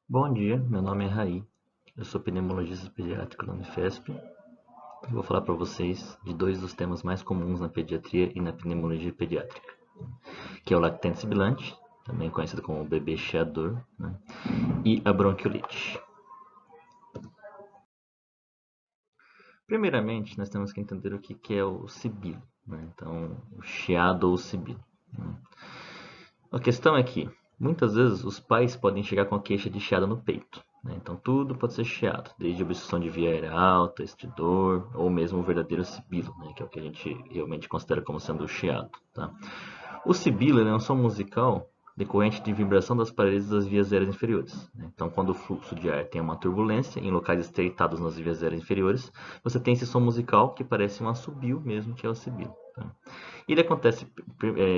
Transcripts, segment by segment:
Bom dia, meu nome é Raí, eu sou pneumologista pediátrico da Unifesp e vou falar para vocês de dois dos temas mais comuns na pediatria e na pneumologia pediátrica, que é o lactente sibilante, também conhecido como bebê cheador, né, e a bronquiolite. Primeiramente, nós temos que entender o que é o sibilo, né? Então, o chiado ou o sibilo, né? A questão é que, muitas vezes, os pais podem chegar com a queixa de chiado no peito, né? Então, tudo pode ser chiado, desde obstrução de via aérea alta, estridor, ou mesmo o verdadeiro sibilo, né? Que é o que a gente realmente considera como sendo o chiado, tá? O sibilo é um som musical decorrente de vibração das paredes das vias aéreas inferiores, né? Então, quando o fluxo de ar tem uma turbulência em locais estreitados nas vias aéreas inferiores, você tem esse som musical que parece um assobio mesmo, que é o sibilo, tá? Ele acontece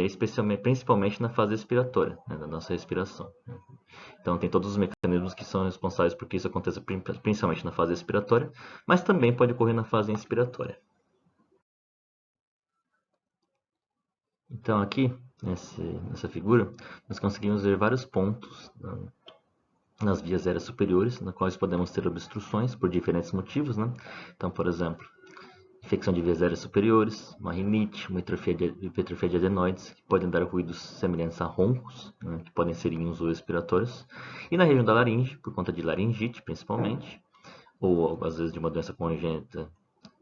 especialmente, principalmente na fase expiratória, né, da nossa respiração. Então, tem todos os mecanismos que são responsáveis por que isso aconteça principalmente na fase expiratória, mas também pode ocorrer na fase inspiratória. Então, aqui, nessa figura, nós conseguimos ver vários pontos nas vias aéreas superiores, na quais podemos ter obstruções por diferentes motivos, né? Então, por exemplo, infecção de vias aéreas superiores, uma rinite, uma hipertrofia de adenoides, que podem dar ruídos semelhantes a roncos, né, que podem ser em uso respiratórios. E na região da laringe, por conta de laringite principalmente, ou às vezes de uma doença congênita,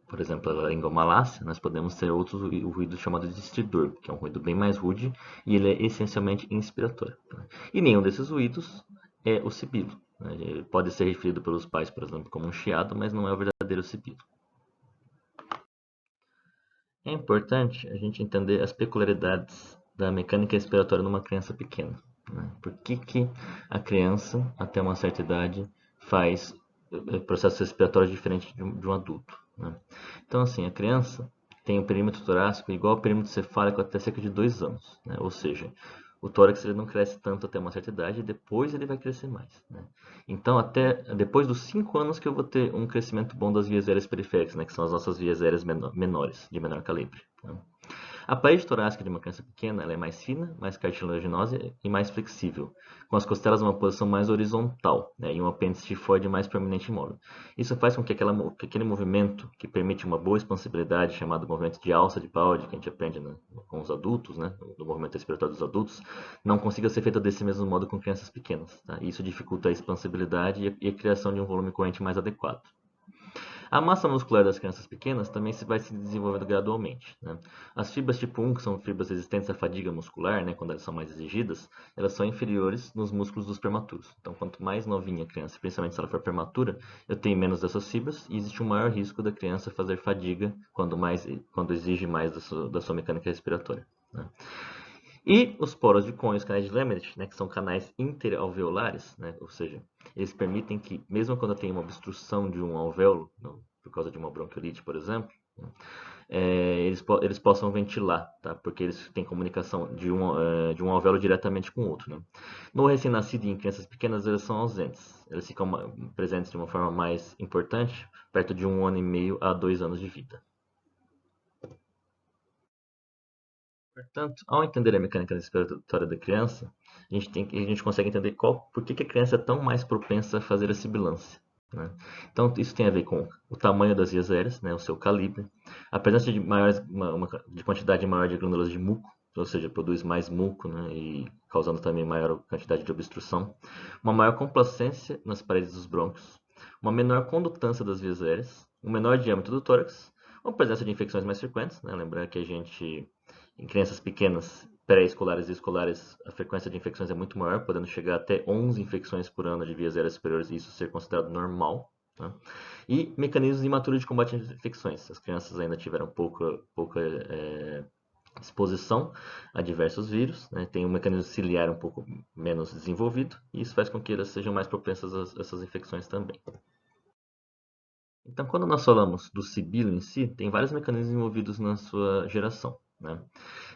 por exemplo, a laringomalácia, nós podemos ter outros ruídos chamados de estridor, que é um ruído bem mais rude e ele é essencialmente inspiratório, né? E nenhum desses ruídos é o sibilo, né? Ele pode ser referido pelos pais, por exemplo, como um chiado, mas não é o verdadeiro sibilo. É importante a gente entender as peculiaridades da mecânica respiratória numa criança pequena, né? Por que a criança, até uma certa idade, faz processos respiratórios diferentes de um adulto, né? Então, assim, a criança tem o perímetro torácico igual ao perímetro cefálico até cerca de 2 anos, né? Ou seja, o tórax ele não cresce tanto até uma certa idade, e depois ele vai crescer mais, né? Então, até depois dos 5 anos que eu vou ter um crescimento bom das vias aéreas periféricas, né, que são as nossas vias aéreas menores, de menor calibre, né? A parede torácica de uma criança pequena ela é mais fina, mais cartilaginosa e mais flexível, com as costelas numa posição mais horizontal, né, e um apêndice tifoide mais prominente e móvel. Isso faz com que aquele movimento que permite uma boa expansibilidade, chamado movimento de alça de Pauli, que a gente aprende, né, com os adultos, né, no movimento respiratório dos adultos, não consiga ser feito desse mesmo modo com crianças pequenas. Tá? Isso dificulta a expansibilidade e a criação de um volume corrente mais adequado. A massa muscular das crianças pequenas também vai se desenvolvendo gradualmente, né? As fibras tipo 1, que são fibras resistentes à fadiga muscular, né, quando elas são mais exigidas, elas são inferiores nos músculos dos prematuros. Então, quanto mais novinha a criança, principalmente se ela for prematura, eu tenho menos dessas fibras e existe um maior risco da criança fazer fadiga quando exige mais da sua mecânica respiratória, né? E os poros de Kohn e os canais de Lemmerich, né, que são canais interalveolares, né, ou seja, eles permitem que, mesmo quando eu tenho uma obstrução de um alvéolo, por causa de uma bronquiolite, por exemplo, né, eles possam ventilar, tá? Porque eles têm comunicação de um alvéolo diretamente com o outro, né? No recém-nascido e em crianças pequenas, eles são ausentes. Eles ficam presentes de uma forma mais importante, perto de 1 ano e meio a 2 anos de vida. Portanto, ao entender a mecânica respiratória da criança, a gente consegue entender por que a criança é tão mais propensa a fazer a sibilância, né? Então, isso tem a ver com o tamanho das vias aéreas, né, o seu calibre, a presença de de quantidade maior de glândulas de muco, ou seja, produz mais muco, né, e causando também maior quantidade de obstrução, uma maior complacência nas paredes dos brônquios, uma menor condutância das vias aéreas, um menor diâmetro do tórax, uma presença de infecções mais frequentes, né? Lembrando que em crianças pequenas, pré-escolares e escolares, a frequência de infecções é muito maior, podendo chegar até 11 infecções por ano de vias aéreas superiores, e isso ser considerado normal, tá? E mecanismos imaturos de combate às infecções. As crianças ainda tiveram pouca exposição a diversos vírus, né? Tem um mecanismo ciliar um pouco menos desenvolvido, e isso faz com que elas sejam mais propensas a essas infecções também. Então, quando nós falamos do sibilo em si, tem vários mecanismos envolvidos na sua geração, né?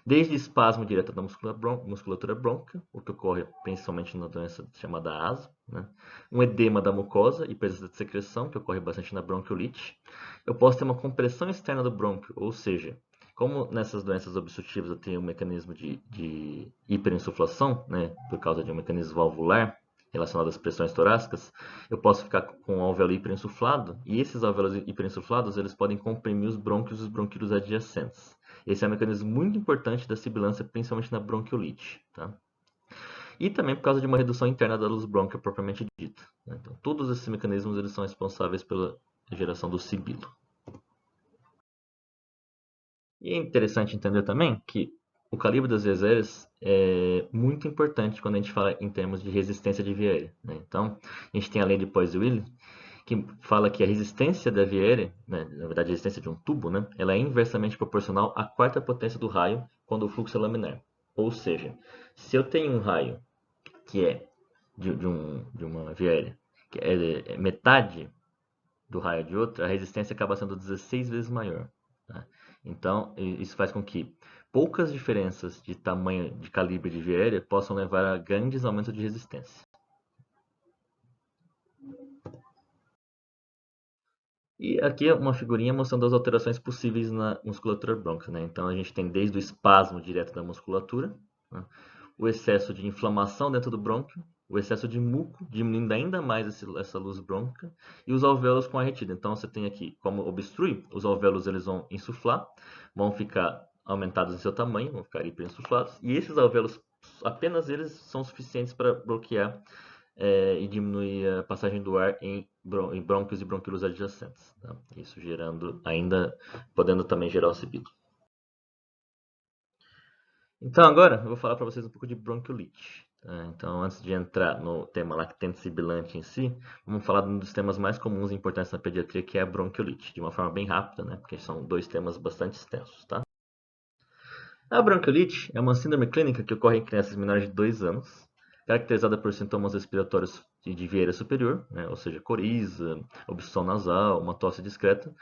Desde espasmo direto da musculatura brônquica, o que ocorre principalmente na doença chamada asma, né? Um edema da mucosa e presença de secreção, que ocorre bastante na bronquiolite. Eu posso ter uma compressão externa do brônquio, ou seja, como nessas doenças obstrutivas eu tenho um mecanismo de hiperinsuflação, né, por causa de um mecanismo valvular, relacionado às pressões torácicas, eu posso ficar com o alvéolo hiperinsuflado, e esses alvéolos hiperinsuflados eles podem comprimir os brônquios e os bronquíolos adjacentes. Esse é um mecanismo muito importante da sibilância, principalmente na bronquiolite. Tá? E também por causa de uma redução interna da luz brônquia propriamente dita. Né? Então, todos esses mecanismos eles são responsáveis pela geração do sibilo. E é interessante entender também que o calibre das vias aéreas é muito importante quando a gente fala em termos de resistência de via aérea. Né? Então, a gente tem a lei de Poiseuille, que fala que a resistência da via aérea, né, na verdade a resistência de um tubo, né, ela é inversamente proporcional à quarta potência do raio quando o fluxo é laminar. Ou seja, se eu tenho um raio que é de uma via aérea, que é metade do raio de outra, a resistência acaba sendo 16 vezes maior. Tá? Então, isso faz com que poucas diferenças de tamanho de calibre de via aérea possam levar a grandes aumentos de resistência. E aqui é uma figurinha mostrando as alterações possíveis na musculatura brônquia. Né? Então, a gente tem desde o espasmo direto da musculatura, né? O excesso de inflamação dentro do brônquio, o excesso de muco, diminuindo ainda mais essa luz brônquica, e os alvéolos com a retida. Então, você tem aqui como obstruir, os alvéolos eles vão insuflar, vão ficar aumentados em seu tamanho, vão ficar hiperinsuflados, e esses alvéolos, apenas eles são suficientes para bloquear e diminuir a passagem do ar em brônquios e bronquíolos adjacentes. Tá? Isso gerando ainda, podendo também gerar o sibilo. Então agora eu vou falar para vocês um pouco de bronquiolite. Tá? Então antes de entrar no tema lactente sibilante em si, vamos falar de um dos temas mais comuns e importantes na pediatria, que é a bronquiolite, de uma forma bem rápida, né? Porque são dois temas bastante extensos. Tá? A bronquiolite é uma síndrome clínica que ocorre em crianças menores de 2 anos, caracterizada por sintomas respiratórios de vieira superior, né? Ou seja, coriza, obstrução nasal, uma tosse discreta,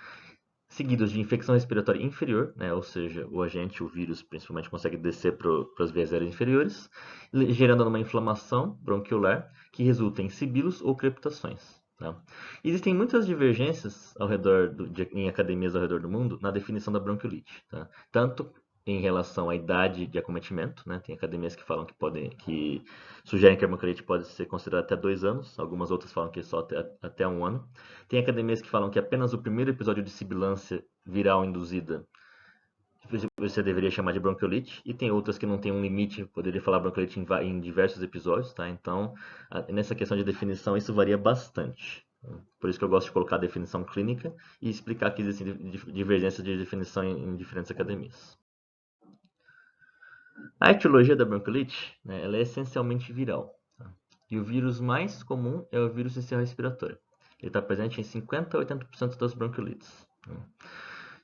seguidos de infecção respiratória inferior, né, ou seja, o agente, o vírus, principalmente consegue descer para as vias aéreas inferiores, gerando uma inflamação bronquiolar que resulta em sibilos ou crepitações. Tá? Existem muitas divergências em academias ao redor do mundo na definição da bronquiolite, tá? Tanto em relação à idade de acometimento, né? Tem academias que falam que sugerem que a bronquiolite pode ser considerada até 2 anos, algumas outras falam que só até 1 ano. Tem academias que falam que apenas o primeiro episódio de sibilância viral induzida você deveria chamar de bronquiolite, e tem outras que não tem um limite, poderia falar bronquiolite em diversos episódios, tá? Então, nessa questão de definição, isso varia bastante. Por isso que eu gosto de colocar a definição clínica e explicar que existem divergências de definição em diferentes academias. A etiologia da bronquiolite, né, ela é essencialmente viral. Tá? E o vírus mais comum é o vírus sincicial respiratório. Ele está presente em 50 a 80% das bronquiolites. Né?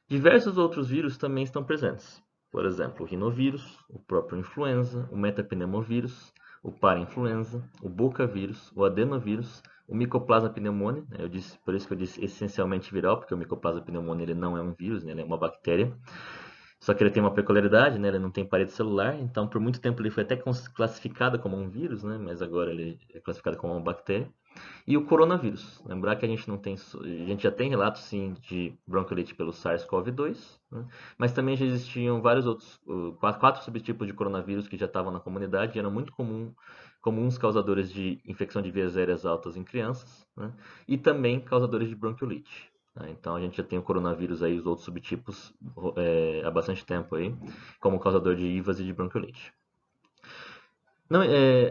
Diversos outros vírus também estão presentes. Por exemplo, o rinovírus, o próprio influenza, o metapneumovírus, o parainfluenza, o bocavírus, o adenovírus, o Mycoplasma pneumoniae, né? Por isso que eu disse essencialmente viral, porque o Mycoplasma pneumoniae ele não é um vírus, né? Ele é uma bactéria. Só que ele tem uma peculiaridade, né? Ele não tem parede celular, então por muito tempo ele foi até classificado como um vírus, né? Mas agora ele é classificado como uma bactéria. E o coronavírus. Lembrar que a gente não tem, a gente já tem relatos sim de bronquiolite pelo SARS-CoV-2, né? Mas também já existiam vários outros, quatro subtipos de coronavírus que já estavam na comunidade e eram muito comuns causadores de infecção de vias aéreas altas em crianças, né? E também causadores de bronquiolite. Tá? Então a gente já tem o coronavírus aí, os outros subtipos há bastante tempo aí, como causador de IVAs e de bronquiolite. Não,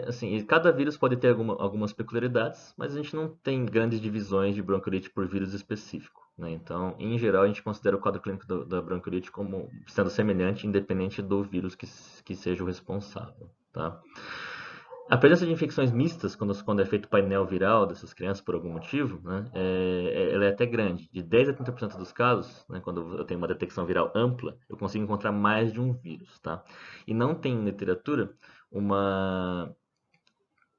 assim, cada vírus pode ter algumas peculiaridades, mas a gente não tem grandes divisões de bronquiolite por vírus específico, né? Então, em geral, a gente considera o quadro clínico da bronquiolite como sendo semelhante, independente do vírus que seja o responsável, tá? A presença de infecções mistas, quando é feito painel viral dessas crianças por algum motivo, né, ela é até grande. De 10 a 30% dos casos, né, quando eu tenho uma detecção viral ampla, eu consigo encontrar mais de um vírus, tá? E não tem em literatura uma,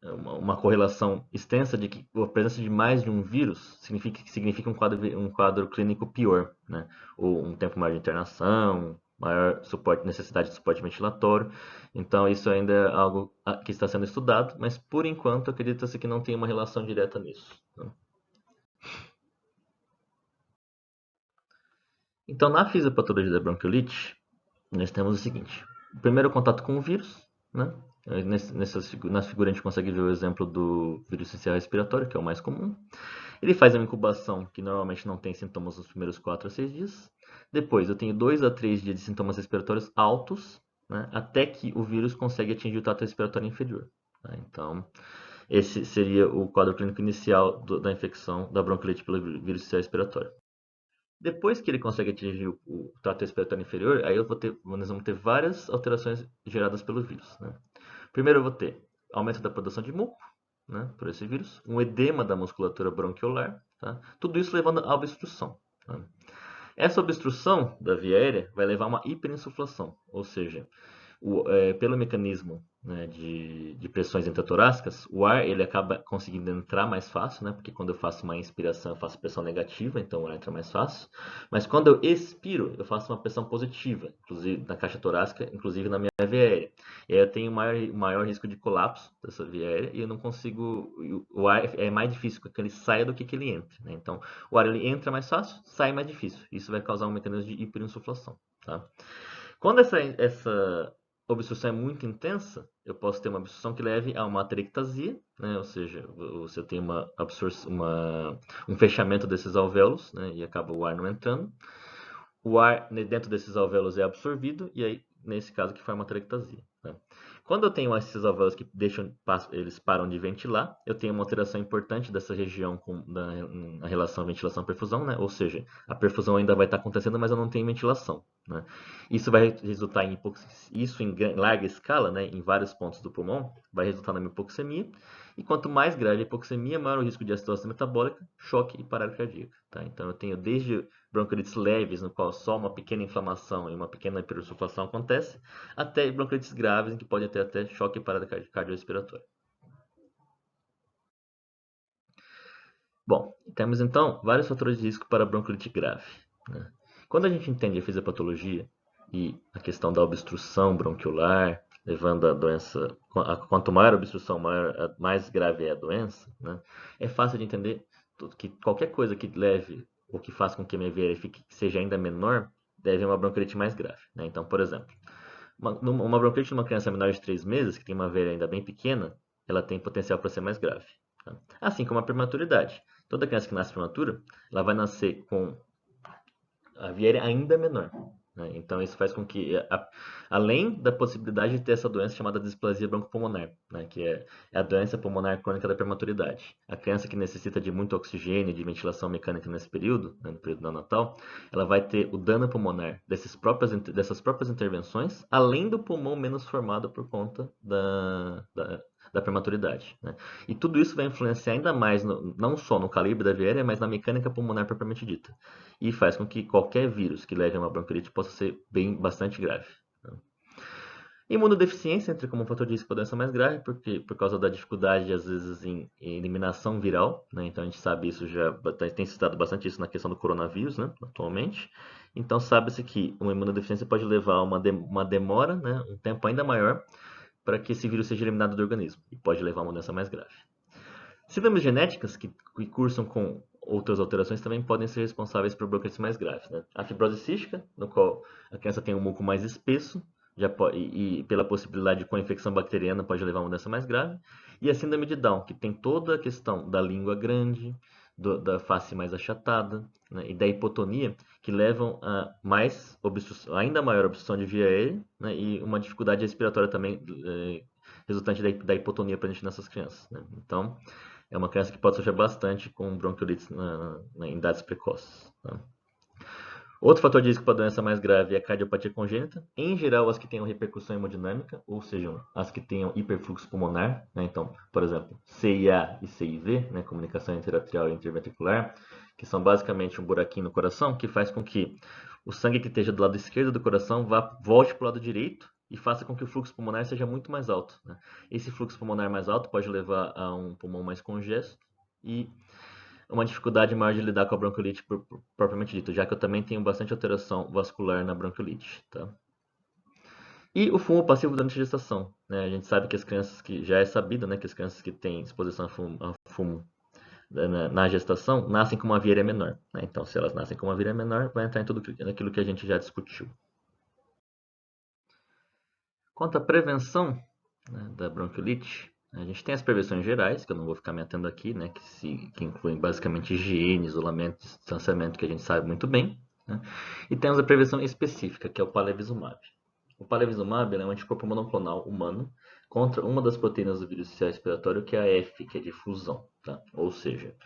uma correlação extensa de que a presença de mais de um vírus significa um quadro clínico pior, né? Ou um tempo maior de internação, maior necessidade de suporte ventilatório. Então, isso ainda é algo que está sendo estudado, mas por enquanto acredita-se que não tem uma relação direta nisso. Né? Então, na fisiopatologia da bronquiolite, nós temos o seguinte: o primeiro contato com o vírus, né? Na figura a gente consegue ver o exemplo do vírus essencial respiratório, que é o mais comum. Ele faz uma incubação que normalmente não tem sintomas nos primeiros 4 a 6 dias. Depois eu tenho 2 a 3 dias de sintomas respiratórios altos, né, até que o vírus consegue atingir o trato respiratório inferior. Tá? Então, esse seria o quadro clínico inicial da infecção da bronquiolite pelo vírus essencial respiratório. Depois que ele consegue atingir o trato respiratório inferior, aí nós vamos ter várias alterações geradas pelo vírus. Né? Primeiro eu vou ter aumento da produção de muco, né, por esse vírus, um edema da musculatura bronquiolar, tá? Tudo isso levando à obstrução. Tá? Essa obstrução da via aérea vai levar a uma hiperinsuflação, ou seja, pelo mecanismo, né, de pressões intratorácicas, o ar ele acaba conseguindo entrar mais fácil, né, porque quando eu faço uma inspiração eu faço pressão negativa, então o ar entra mais fácil. Mas quando eu expiro, eu faço uma pressão positiva, inclusive na caixa torácica, inclusive na minha via aérea. E aí eu tenho maior risco de colapso dessa via aérea e eu não consigo. O ar é mais difícil que ele saia do que ele entre. Né? Então o ar ele entra mais fácil, sai mais difícil. Isso vai causar um mecanismo de hiperinsuflação. Tá? Quando essa obstrução é muito intensa, eu posso ter uma obstrução que leve a uma aterectasia, né? Ou seja, você tem um fechamento desses alvéolos, né? E acaba o ar não entrando. O ar dentro desses alvéolos é absorvido e aí, nesse caso, que forma a aterectasia. Né? Quando eu tenho esses alvéolos que eles param de ventilar, eu tenho uma alteração importante dessa região na relação ventilação-perfusão, né? Ou seja, a perfusão ainda vai estar acontecendo, mas eu não tenho ventilação. Né? Isso vai resultar em isso em larga escala, né? Em vários pontos do pulmão, vai resultar na hipoxemia. E quanto mais grave a hipoxemia, maior o risco de acidose metabólica, choque e parada cardíaca. Tá? Então eu tenho desde bronquiolites leves, no qual só uma pequena inflamação e uma pequena hiperinsuflação acontece, até bronquiolites graves, em que podem ter até choque e parada cardiorrespiratória. Bom, temos então vários fatores de risco para bronquiolite grave. Né? Quando a gente entende a fisiopatologia e a questão da obstrução bronquiolar, levando a doença, quanto maior a obstrução, mais grave é a doença, né? É fácil de entender que qualquer coisa que leve ou que faça com que a minha veia seja ainda menor, deve a uma bronquiolite mais grave. Né? Então, por exemplo, uma bronquite de uma criança menor de 3 meses, que tem uma veia ainda bem pequena, ela tem potencial para ser mais grave. Tá? Assim como a prematuridade. Toda criança que nasce prematura, ela vai nascer com a veia ainda menor. Né? Então, isso faz com que, além da possibilidade de ter essa doença chamada displasia broncopulmonar, né? Que é a doença pulmonar crônica da prematuridade. A criança que necessita de muito oxigênio e de ventilação mecânica nesse período, né, no período neonatal, ela vai ter o dano pulmonar dessas próprias intervenções, além do pulmão menos formado por conta da prematuridade. Né? E tudo isso vai influenciar ainda mais, não só no calibre da veia, mas na mecânica pulmonar propriamente dita. E faz com que qualquer vírus que leve a uma bronquiolite possa ser bastante grave. Né? Imunodeficiência entra como um fator de risco para doença mais grave, porque por causa da dificuldade, às vezes, em eliminação viral, né? Então a gente sabe isso tem se estudado bastante isso na questão do coronavírus, né? Atualmente. Então sabe-se que uma imunodeficiência pode levar a uma demora, né? Um tempo ainda maior para que esse vírus seja eliminado do organismo e pode levar a uma doença mais grave. Síndromes genéticas que cursam com outras alterações também podem ser responsáveis por bronquiolites mais graves. Né? A fibrose cística, no qual a criança tem um muco mais espesso, e pela possibilidade de co-infecção bacteriana pode levar a uma doença mais grave. E a síndrome de Down, que tem toda a questão da língua grande, da face mais achatada, né, e da hipotonia, que levam a ainda maior obstrução de via aérea, né, e uma dificuldade respiratória também resultante da hipotonia presente nessas crianças. Né? Então, é uma criança que pode sofrer bastante com bronquiolites em idades precoces. Tá? Outro fator de risco para a doença mais grave é a cardiopatia congênita, em geral as que tenham repercussão hemodinâmica, ou seja, as que tenham hiperfluxo pulmonar, né? Então, por exemplo, CIA e CIV, né? Comunicação interatrial e interventricular, que são basicamente um buraquinho no coração que faz com que o sangue que esteja do lado esquerdo do coração volte para o lado direito e faça com que o fluxo pulmonar seja muito mais alto. Né? Esse fluxo pulmonar mais alto pode levar a um pulmão mais congesto e uma dificuldade maior de lidar com a bronquiolite propriamente dito, já que eu também tenho bastante alteração vascular na bronquiolite. Tá? E o fumo passivo durante a gestação. Né? A gente sabe que as crianças já é sabido, né, que as crianças que têm exposição a fumo na gestação nascem com uma via menor. Né? Então, se elas nascem com uma via menor, vai entrar em tudo aquilo que a gente já discutiu. Quanto à prevenção, né, da bronquiolite, a gente tem as prevenções gerais, que eu não vou ficar me atendo aqui, né, que incluem basicamente higiene, isolamento, distanciamento, que a gente sabe muito bem, né, e temos a prevenção específica, que é o palivizumab. O palivizumab é um anticorpo monoclonal humano contra uma das proteínas do vírus sistema respiratório, que é a F, que é de fusão, tá? Ou seja,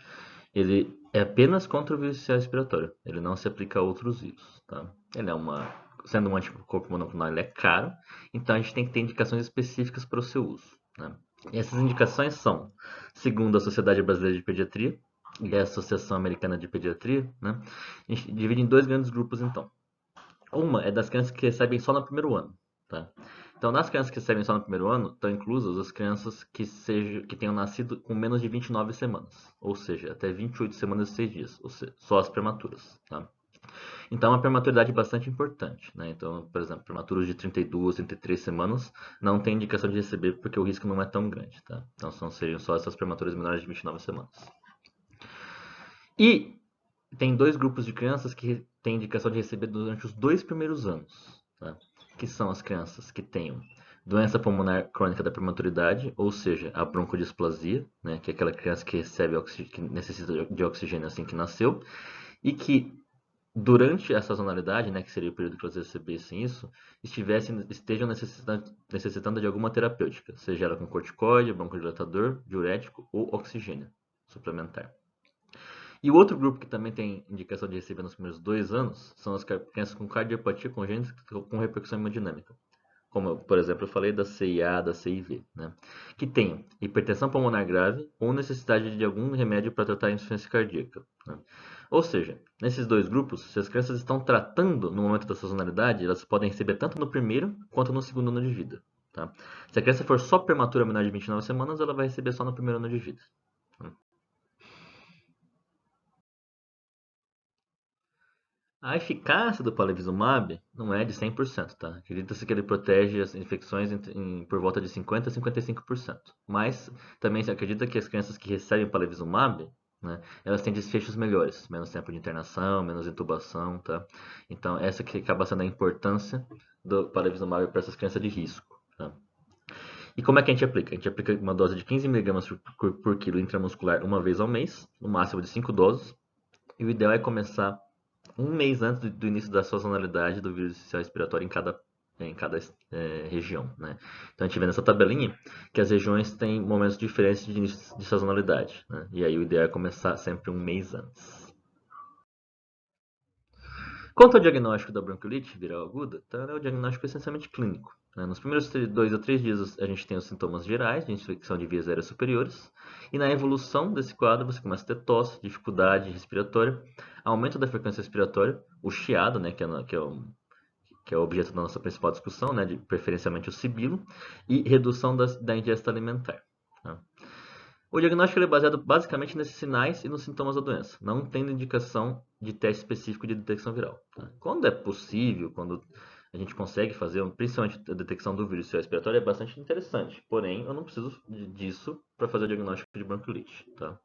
ele é apenas contra o vírus sistema respiratório, ele não se aplica a outros vírus, tá? Ele é sendo um anticorpo monoclonal, ele é caro, então a gente tem que ter indicações específicas para o seu uso, né? E essas indicações são, segundo a Sociedade Brasileira de Pediatria e a Associação Americana de Pediatria, né? A gente divide em dois grandes grupos, então. Uma é das crianças que recebem só no primeiro ano, tá? Então, nas crianças que recebem só no primeiro ano, estão inclusas as crianças que tenham nascido com menos de 29 semanas, ou seja, até 28 semanas e 6 dias, ou seja, só as prematuras, tá? Então, é uma prematuridade bastante importante, né? Então, por exemplo, prematuros de 32, 33 semanas não tem indicação de receber porque o risco não é tão grande, tá? Então, seriam só essas prematuras menores de 29 semanas. E tem dois grupos de crianças que têm indicação de receber durante os 2 primeiros anos, tá? Que são as crianças que tenham doença pulmonar crônica da prematuridade, ou seja, a broncodisplasia, né, que é aquela criança que que necessita de oxigênio assim que nasceu, e que durante a sazonalidade, né, que seria o período que elas recebessem isso, estejam necessitando de alguma terapêutica, seja ela com corticoide, broncodilatador, diurético ou oxigênio suplementar. E o outro grupo que também tem indicação de receber nos primeiros 2 anos são as crianças com cardiopatia congênita com repercussão hemodinâmica. Como, por exemplo, eu falei da CIA, da CIV, né? Que tem hipertensão pulmonar grave ou necessidade de algum remédio para tratar a insuficiência cardíaca, né? Ou seja, nesses dois grupos, se as crianças estão tratando no momento da sazonalidade, elas podem receber tanto no primeiro quanto no segundo ano de vida, tá? Se a criança for só prematura menor de 29 semanas, ela vai receber só no primeiro ano de vida. A eficácia do palivizumab não é de 100%, tá? Acredita-se que ele protege as infecções por volta de 50 a 55%. Mas também se acredita que as crianças que recebem palivizumab, né, elas têm desfechos melhores, menos tempo de internação, menos intubação, tá? Então essa que acaba sendo a importância do palivizumab para essas crianças de risco, tá? E como é que a gente aplica? A gente aplica uma dose de 15 miligramas por quilo intramuscular uma vez ao mês, no máximo de 5 doses. E o ideal é começar um mês antes do início da sazonalidade do vírus social respiratório em cada região, né? Então a gente vê nessa tabelinha que as regiões têm momentos diferentes de início de sazonalidade, né? E aí o ideal é começar sempre um mês antes. Quanto ao diagnóstico da bronquiolite viral aguda, então é o diagnóstico essencialmente clínico, né? Nos primeiros 2 a 3 dias a gente tem os sintomas gerais de infecção de vias aéreas superiores, e na evolução desse quadro você começa a ter tosse, dificuldade respiratória, aumento da frequência respiratória, o chiado, né, que é o objeto da nossa principal discussão, né, preferencialmente o sibilo, e redução da ingesta alimentar, tá? O diagnóstico é baseado basicamente nesses sinais e nos sintomas da doença, não tendo indicação de teste específico de detecção viral, tá? Quando é possível, quando a gente consegue fazer, principalmente a detecção do vírus respiratório, é bastante interessante. Porém, eu não preciso disso para fazer o diagnóstico de bronquiolite, tá?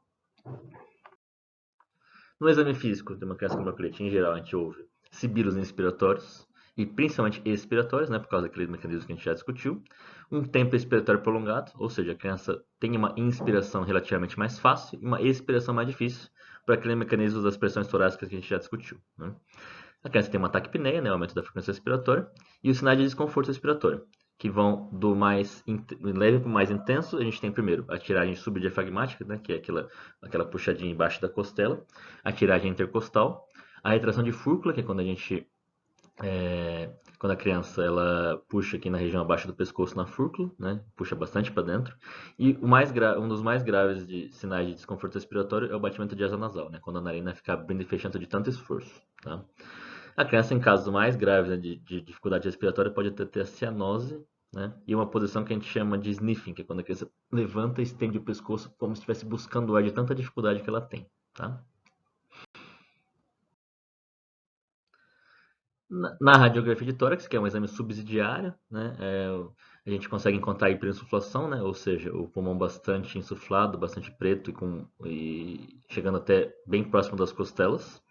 No exame físico de uma criança com bronquiolite, em geral, a gente ouve sibilos inspiratórios, e principalmente expiratórios, né, por causa daquele mecanismo que a gente já discutiu. Um tempo expiratório prolongado, ou seja, a criança tem uma inspiração relativamente mais fácil e uma expiração mais difícil, para aquele mecanismo das pressões torácicas que a gente já discutiu, né? A criança tem uma taquipneia, né, aumento da frequência respiratória, e os sinais de desconforto respiratório, que vão do mais leve para o mais intenso. A gente tem primeiro a tiragem subdiafragmática, né, que é aquela puxadinha embaixo da costela, a tiragem intercostal, a retração de fúrcula, que é quando a criança ela puxa aqui na região abaixo do pescoço na fúrcula, né, puxa bastante para dentro, e um dos mais graves de sinais de desconforto respiratório é o batimento de asa nasal, né, quando a narina fica abrindo e fechando de tanto esforço, tá? A criança, em casos mais graves, né, de dificuldade respiratória, pode ter a cianose, né, e uma posição que a gente chama de sniffing, que é quando a criança levanta e estende o pescoço como se estivesse buscando o ar de tanta dificuldade que ela tem, tá? Na radiografia de tórax, que é um exame subsidiário, né, a gente consegue encontrar hiperinsuflação, né, ou seja, o pulmão bastante insuflado, bastante preto e chegando até bem próximo das costelas.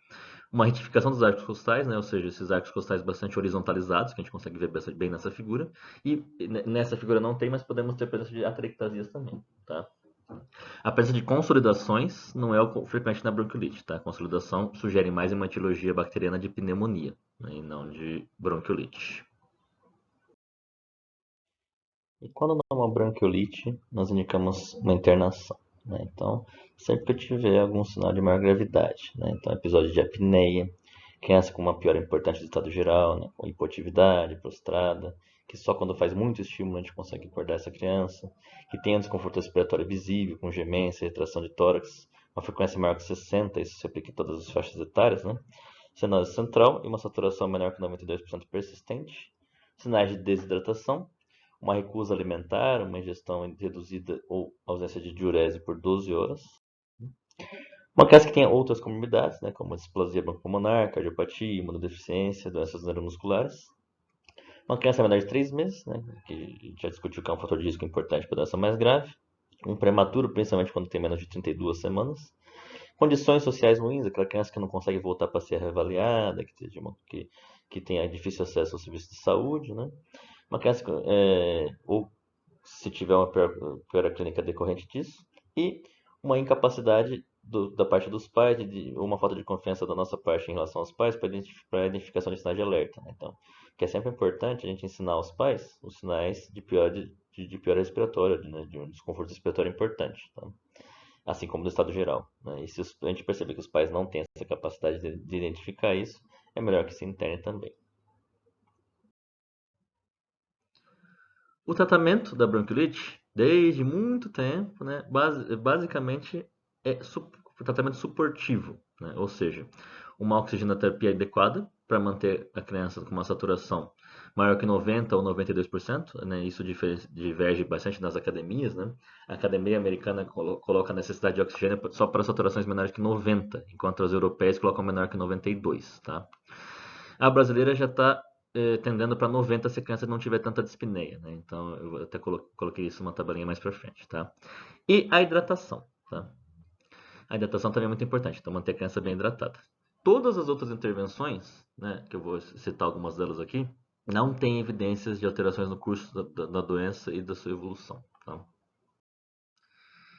uma retificação dos arcos costais, né? Ou seja, esses arcos costais bastante horizontalizados, que a gente consegue ver bem nessa figura. E nessa figura não tem, mas podemos ter a presença de aterectasias também, tá? A presença de consolidações não é o frequente na bronquiolite, tá? A consolidação sugere mais uma etiologia bacteriana de pneumonia, né? E não de bronquiolite. E quando não é uma bronquiolite, nós indicamos uma internação, né? Então, sempre que eu tiver algum sinal de maior gravidade, né? Então, episódio de apneia, criança com uma piora importante do estado geral, né? Com hipoatividade, prostrada, que só quando faz muito estímulo a gente consegue acordar essa criança, que tem um desconforto respiratório visível, com gemência, retração de tórax, uma frequência maior que 60, isso se aplica em todas as faixas etárias, né? Cenose central e uma saturação menor que 92% persistente, sinais de desidratação, uma recusa alimentar, uma ingestão reduzida ou ausência de diurese por 12 horas. Uma criança que tenha outras comorbidades, né, como displasia broncopulmonar, cardiopatia, imunodeficiência, doenças neuromusculares. Uma criança menor de 3 meses, né, que a gente já discutiu que é um fator de risco importante para doença mais grave. Um prematuro, principalmente quando tem menos de 32 semanas. Condições sociais ruins, aquela criança que não consegue voltar para ser reavaliada, que tenha difícil acesso ao serviço de saúde, né? Uma criança, ou se tiver uma piora clínica decorrente disso, e uma incapacidade da parte dos pais, ou uma falta de confiança da nossa parte em relação aos pais para a identificação de sinais de alerta, né? Então, que é sempre importante a gente ensinar aos pais os sinais de piora respiratória, né? De um desconforto respiratório importante, tá? Assim como do estado geral, né? E se a gente perceber que os pais não têm essa capacidade de identificar isso, é melhor que se interne também. O tratamento da bronquiolite, desde muito tempo, né, basicamente é tratamento suportivo, né? Ou seja, uma oxigenoterapia adequada para manter a criança com uma saturação maior que 90 ou 92%, né? Isso diverge bastante nas academias, né? A academia americana coloca a necessidade de oxigênio só para saturações menores que 90, enquanto as europeias colocam menor que 92, tá? A brasileira já está tendendo para 90 se a criança não tiver tanta dispneia, né? Então eu até coloquei isso numa tabelinha mais para frente, tá? E a hidratação, tá? A hidratação também é muito importante, então manter a criança bem hidratada. Todas as outras intervenções, né, que eu vou citar algumas delas aqui, não têm evidências de alterações no curso da doença e da sua evolução, tá?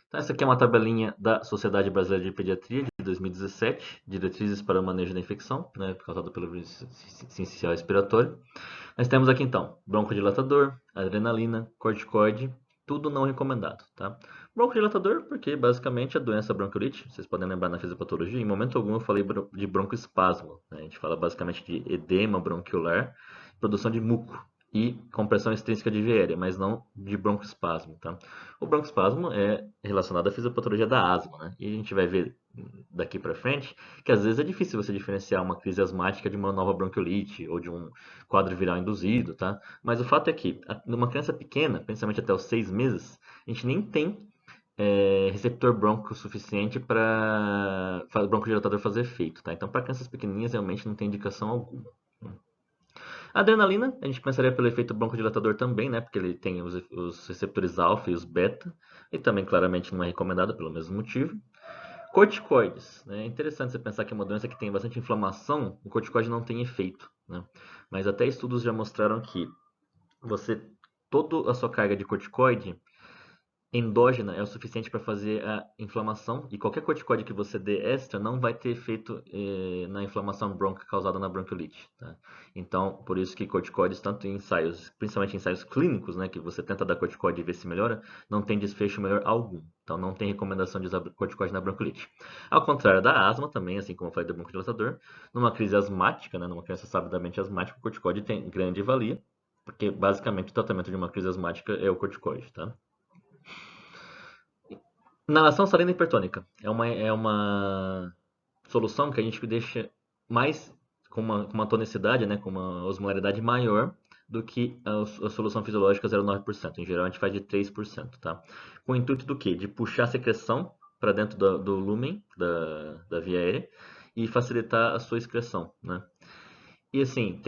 Então, essa aqui é uma tabelinha da Sociedade Brasileira de Pediatria de 2017, diretrizes para o manejo da infecção, né, causada pelo vírus sincicial respiratório. Nós temos aqui então broncodilatador, adrenalina, corticoide, tudo não recomendado, tá? Broncodilatador porque basicamente a doença bronquiolite, vocês podem lembrar na fisiopatologia, em momento algum eu falei de broncoespasmo, né? A gente fala basicamente de edema bronquiolar, produção de muco e compressão extrínseca de via aérea, mas não de broncoespasmo, tá? O broncoespasmo é relacionado à fisiopatologia da asma, né? E a gente vai ver daqui para frente que às vezes é difícil você diferenciar uma crise asmática de uma nova bronquiolite ou de um quadro viral induzido, tá? Mas o fato é que numa criança pequena, principalmente até os 6 meses, a gente nem tem receptor bronco suficiente para o broncodilatador fazer efeito, tá? Então, para crianças pequenininhas, realmente não tem indicação alguma. A adrenalina, a gente pensaria pelo efeito broncodilatador também, né? Porque ele tem os receptores alfa e os beta, e também claramente não é recomendado pelo mesmo motivo. Corticoides, né? É interessante você pensar que é uma doença que tem bastante inflamação, o corticoide não tem efeito, né? Mas até estudos já mostraram que você toda a sua carga de corticoide endógena é o suficiente para fazer a inflamação e qualquer corticoide que você dê extra não vai ter efeito na inflamação brônquica causada na bronquiolite, tá? Então, por isso que corticoides, tanto em ensaios, principalmente em ensaios clínicos, né, que você tenta dar corticoide e ver se melhora, não tem desfecho melhor algum. Então, não tem recomendação de usar corticoide na bronquiolite. Ao contrário da asma também, assim como eu falei do broncodilatador, numa crise asmática, né, numa criança sabidamente asmática, o corticoide tem grande valia, porque basicamente o tratamento de uma crise asmática é o corticoide, tá? Inalação salina hipertônica é uma solução que a gente deixa mais com uma tonicidade, né, com uma osmolaridade maior do que a solução fisiológica 0,9%. Em geral, a gente faz de 3%, tá? Com o intuito do quê? De puxar a secreção para dentro do lúmen da via aérea e facilitar a sua excreção, né? E assim,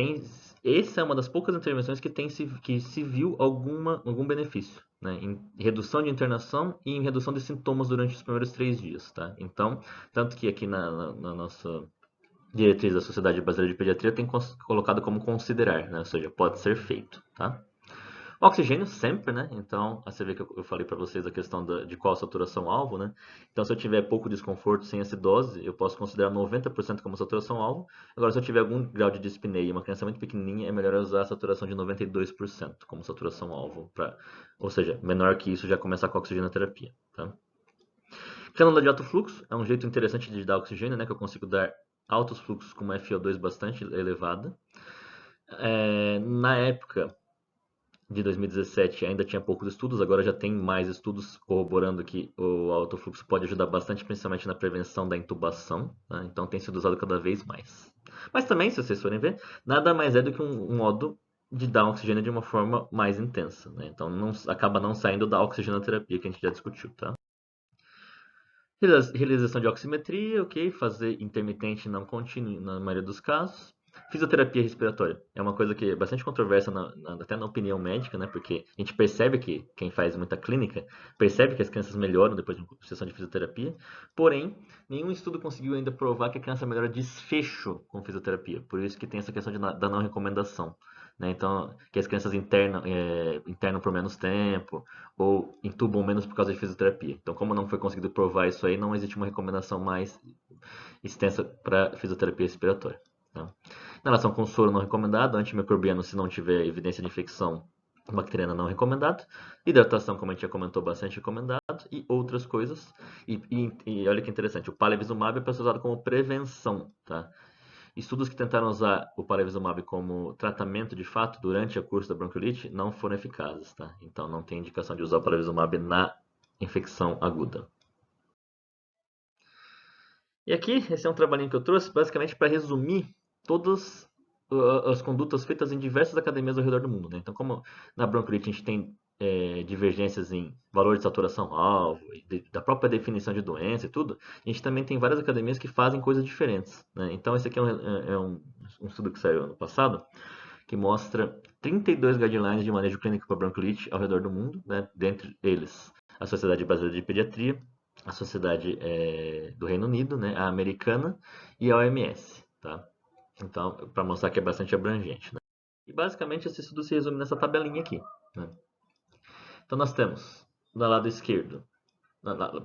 essa é uma das poucas intervenções que se viu algum benefício, né? Em redução de internação e em redução de sintomas durante os primeiros 3 dias, tá? Então, tanto que aqui na nossa diretriz da Sociedade Brasileira de Pediatria tem colocado como considerar, né? Ou seja, pode ser feito, tá? Oxigênio sempre, né? Então, você vê que eu falei para vocês a questão de qual saturação alvo, né? Então, se eu tiver pouco desconforto sem acidose, eu posso considerar 90% como saturação alvo. Agora, se eu tiver algum grau de dispneia e uma criança muito pequenininha, é melhor usar a saturação de 92% como saturação alvo, ou seja, menor que isso já começar com a oxigenoterapia, tá? Cânula de alto fluxo é um jeito interessante de dar oxigênio, né? Que eu consigo dar altos fluxos com uma FO2 bastante elevada. Na época de 2017 ainda tinha poucos estudos, agora já tem mais estudos corroborando que o alto fluxo pode ajudar bastante, principalmente na prevenção da intubação, tá? Então tem sido usado cada vez mais. Mas também, se vocês forem ver, nada mais é do que um modo de dar oxigênio de uma forma mais intensa, né? Então acaba não saindo da oxigenoterapia que a gente já discutiu, tá? Realização de oximetria, ok, fazer intermitente não contínuo na maioria dos casos. Fisioterapia respiratória é uma coisa que é bastante controversa até na opinião médica, né? Porque a gente percebe que quem faz muita clínica percebe que as crianças melhoram depois de uma sessão de fisioterapia, porém, nenhum estudo conseguiu ainda provar que a criança melhora desfecho com fisioterapia. Por isso que tem essa questão da não recomendação. Né? Então, que as crianças internam por menos tempo, ou intubam menos por causa de fisioterapia. Então, como não foi conseguido provar isso aí, não existe uma recomendação mais extensa para fisioterapia respiratória. Tá? Em relação com soro não recomendado, antimicrobiano se não tiver evidência de infecção bacteriana não recomendado, hidratação, como a gente já comentou, bastante recomendado, e outras coisas. E olha que interessante, o palivizumab é para ser usado como prevenção, tá? Estudos que tentaram usar o palivizumab como tratamento de fato durante a curso da bronquiolite não foram eficazes, tá? Então não tem indicação de usar o palivizumab na infecção aguda. E aqui, esse é um trabalhinho que eu trouxe basicamente para resumir todas as condutas feitas em diversas academias ao redor do mundo, né? Então, como na bronquiolite a gente tem divergências em valor de saturação-alvo, da própria definição de doença e tudo, a gente também tem várias academias que fazem coisas diferentes, né? Então, esse aqui é um estudo que saiu ano passado, que mostra 32 guidelines de manejo clínico para bronquiolite ao redor do mundo, né? Dentre eles a Sociedade Brasileira de Pediatria, a Sociedade do Reino Unido, né? A Americana e a OMS, tá? Então, para mostrar que é bastante abrangente, né? E basicamente esse estudo se resume nessa tabelinha aqui, né? Então nós temos do lado esquerdo,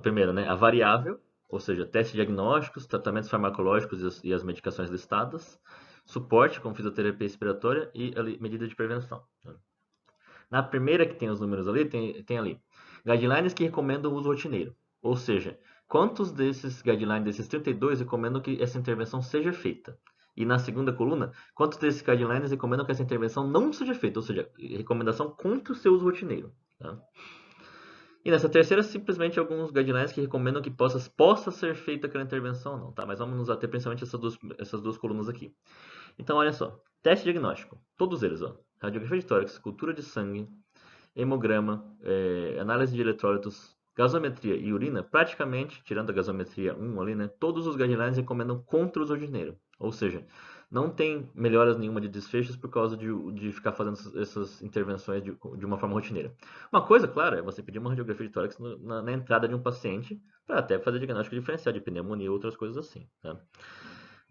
primeiro, né, a variável, ou seja, testes diagnósticos, tratamentos farmacológicos e as medicações listadas, suporte com fisioterapia respiratória e medida de prevenção. Na primeira que tem os números ali, tem ali guidelines que recomendam o uso rotineiro, ou seja, quantos desses guidelines, desses 32, recomendam que essa intervenção seja feita. E na segunda coluna, quantos desses guidelines recomendam que essa intervenção não seja feita, ou seja, recomendação contra o seu uso rotineiro. Tá? E nessa terceira, simplesmente alguns guidelines que recomendam que possa ser feita aquela intervenção ou não, tá? Mas vamos nos ater principalmente essas duas colunas aqui. Então, olha só. Teste diagnóstico. Todos eles, ó. Radiografia de tórax, cultura de sangue, hemograma, análise de eletrólitos, gasometria e urina, praticamente, tirando a gasometria 1 ali, né? Todos os guidelines recomendam contra o uso ordineiro. Ou seja, não tem melhoras nenhuma de desfechos por causa de ficar fazendo essas intervenções de uma forma rotineira. Uma coisa, claro, é você pedir uma radiografia de tórax na entrada de um paciente para até fazer diagnóstico diferencial de pneumonia e outras coisas assim. Tá?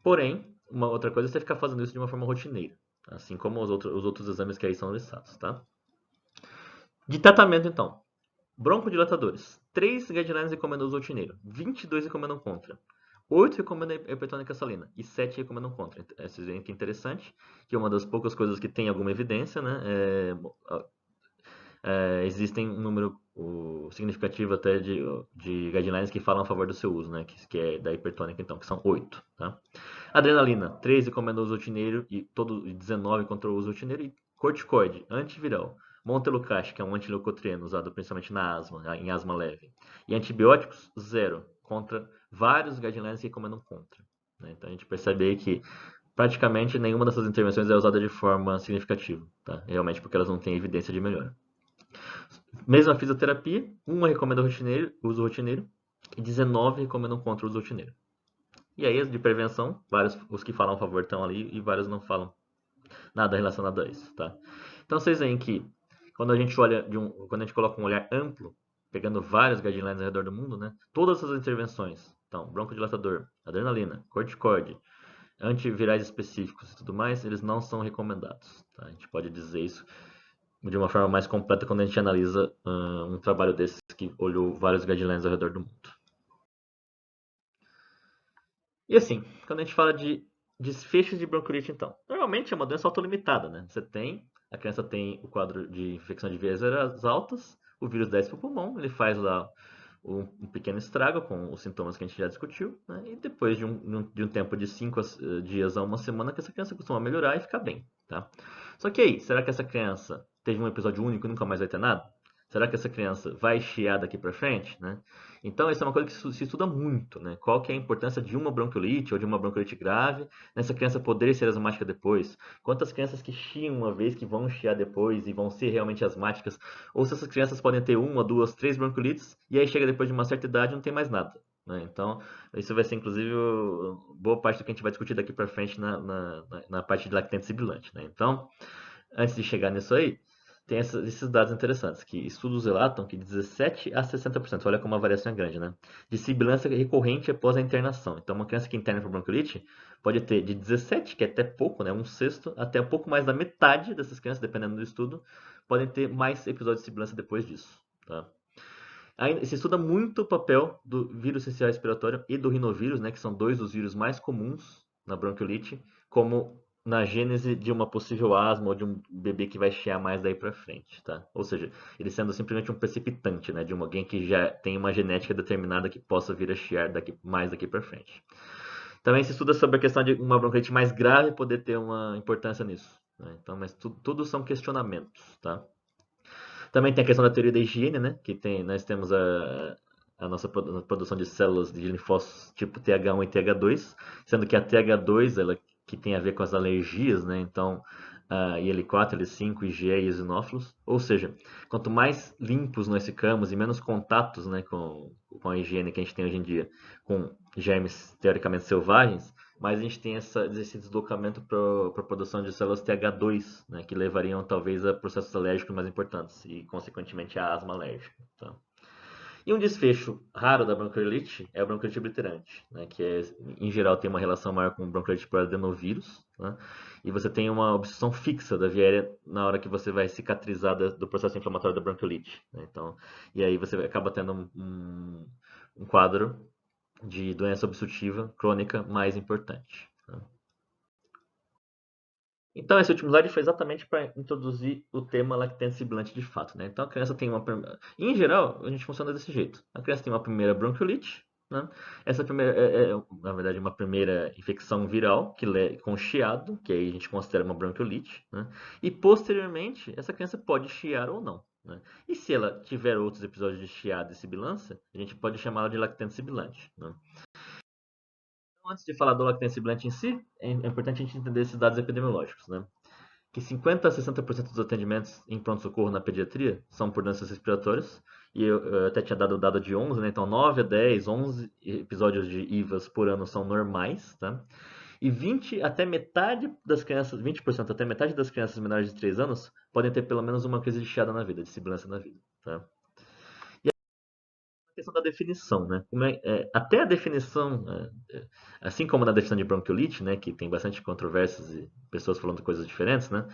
Porém, uma outra coisa é você ficar fazendo isso de uma forma rotineira, assim como os outros exames que aí são listados. Tá? De tratamento, então. Broncodilatadores. 3 guidelines recomendam uso rotineiro, 22 recomendam contra. 8 recomendam hipertônica salina e 7 recomendam contra. Vocês veem que é interessante, que é uma das poucas coisas que tem alguma evidência, né? Existem um número significativo até de guidelines que falam a favor do seu uso, né? Que é da hipertônica, então, que são 8. Tá? Adrenalina, 3 recomendam uso rotineiro e 19 contra o uso rotineiro. E corticoide, antiviral. Montelukast, que é um antileucotrieno usado principalmente na asma, em asma leve. E antibióticos, 0, contra vários guidelines que recomendam contra. Né? Então a gente percebe aí que praticamente nenhuma dessas intervenções é usada de forma significativa, tá? Realmente porque elas não têm evidência de melhora. Mesmo a fisioterapia, uma recomenda uso rotineiro e 19 recomendam contra o uso rotineiro. E aí as de prevenção, vários os que falam a favor estão ali e vários não falam nada relacionado a isso, tá? Então vocês veem que quando a gente olha quando a gente coloca um olhar amplo, pegando vários guidelines ao redor do mundo, né? Todas essas intervenções, então, broncodilatador, adrenalina, corticoide, antivirais específicos e tudo mais, eles não são recomendados. Tá? A gente pode dizer isso de uma forma mais completa quando a gente analisa um trabalho desses que olhou vários guidelines ao redor do mundo. E assim, quando a gente fala de desfechos de bronquiolite, então, normalmente é uma doença autolimitada, né? A criança tem o quadro de infecção de vias aéreas altas, o vírus desce para o pulmão, ele faz lá um pequeno estrago com os sintomas que a gente já discutiu, né? E depois de um tempo de 5 dias a uma semana, que essa criança costuma melhorar e ficar bem, tá? Só que aí, será que essa criança teve um episódio único e nunca mais vai ter nada? Será que essa criança vai chiar daqui para frente, né? Então, isso é uma coisa que se estuda muito, né? Qual que é a importância de uma bronquiolite ou de uma bronquiolite grave nessa criança poder ser asmática depois? Quantas crianças que chiam uma vez que vão chiar depois e vão ser realmente asmáticas? Ou se essas crianças podem ter uma, duas, três bronquiolites e aí chega depois de uma certa idade e não tem mais nada, né? Então, isso vai ser inclusive boa parte do que a gente vai discutir daqui para frente na parte de lactente sibilante, né? Então, antes de chegar nisso aí, tem esses dados interessantes, que estudos relatam que 17 a 60%, olha como a variação é grande, né? De sibilância recorrente após a internação. Então, uma criança que interna por bronquiolite pode ter de 17, que é até pouco, né? Um sexto, até um pouco mais da metade dessas crianças, dependendo do estudo, podem ter mais episódios de sibilância depois disso, tá? Ainda, se estuda muito o papel do vírus essencial respiratório e do rinovírus, né, que são dois dos vírus mais comuns na bronquiolite, como na gênese de uma possível asma ou de um bebê que vai chiar mais daí para frente, tá? Ou seja, ele sendo simplesmente um precipitante, né, de alguém que já tem uma genética determinada que possa vir a chiar mais daqui para frente. Também se estuda sobre a questão de uma bronquite mais grave poder ter uma importância nisso, né? Então, mas tudo são questionamentos, tá? Também tem a questão da teoria da higiene, né? Nós temos a nossa produção de células de linfócitos tipo TH1 e TH2, sendo que a TH2 ela que tem a ver com as alergias, né? Então, IL4, IL5, IgE e eosinófilos. Ou seja, quanto mais limpos nós ficamos e menos contatos, né, com a higiene que a gente tem hoje em dia, com germes teoricamente selvagens, mas a gente tem esse deslocamento para a produção de células TH2, né, que levariam talvez a processos alérgicos mais importantes e, consequentemente, a asma alérgica. Tá? E um desfecho raro da bronquiolite é a bronquiolite obliterante, né, que em geral tem uma relação maior com bronquiolite por adenovírus, né, e você tem uma obstrução fixa da via aérea na hora que você vai cicatrizar do processo inflamatório da bronquiolite. Né, então, e aí você acaba tendo um quadro de doença obstrutiva crônica mais importante. Tá? Então, esse último slide foi exatamente para introduzir o tema lactente sibilante de fato, né? Então, a criança tem uma... Em geral, a gente funciona desse jeito. A criança tem uma primeira bronquiolite, né? Essa primeira na verdade, uma primeira infecção viral com chiado, que aí a gente considera uma bronquiolite, né? E, posteriormente, essa criança pode chiar ou não, né? E se ela tiver outros episódios de chiado e sibilância, a gente pode chamá-la de lactente sibilante, né? Antes de falar do lactente sibilante em si, é importante a gente entender esses dados epidemiológicos, né? Que 50 a 60% dos atendimentos em pronto-socorro na pediatria são por doenças respiratórias, e eu até tinha dado o dado de 11, né? Então 9 a 10, 11 episódios de IVAs por ano são normais, tá? E 20 até metade das crianças, 20% até metade das crianças menores de 3 anos podem ter pelo menos uma crise de chiada na vida, de sibilância na vida, tá? Questão da definição, né? Até a definição, assim como na definição de bronquiolite, né, que tem bastante controvérsias e pessoas falando coisas diferentes, né?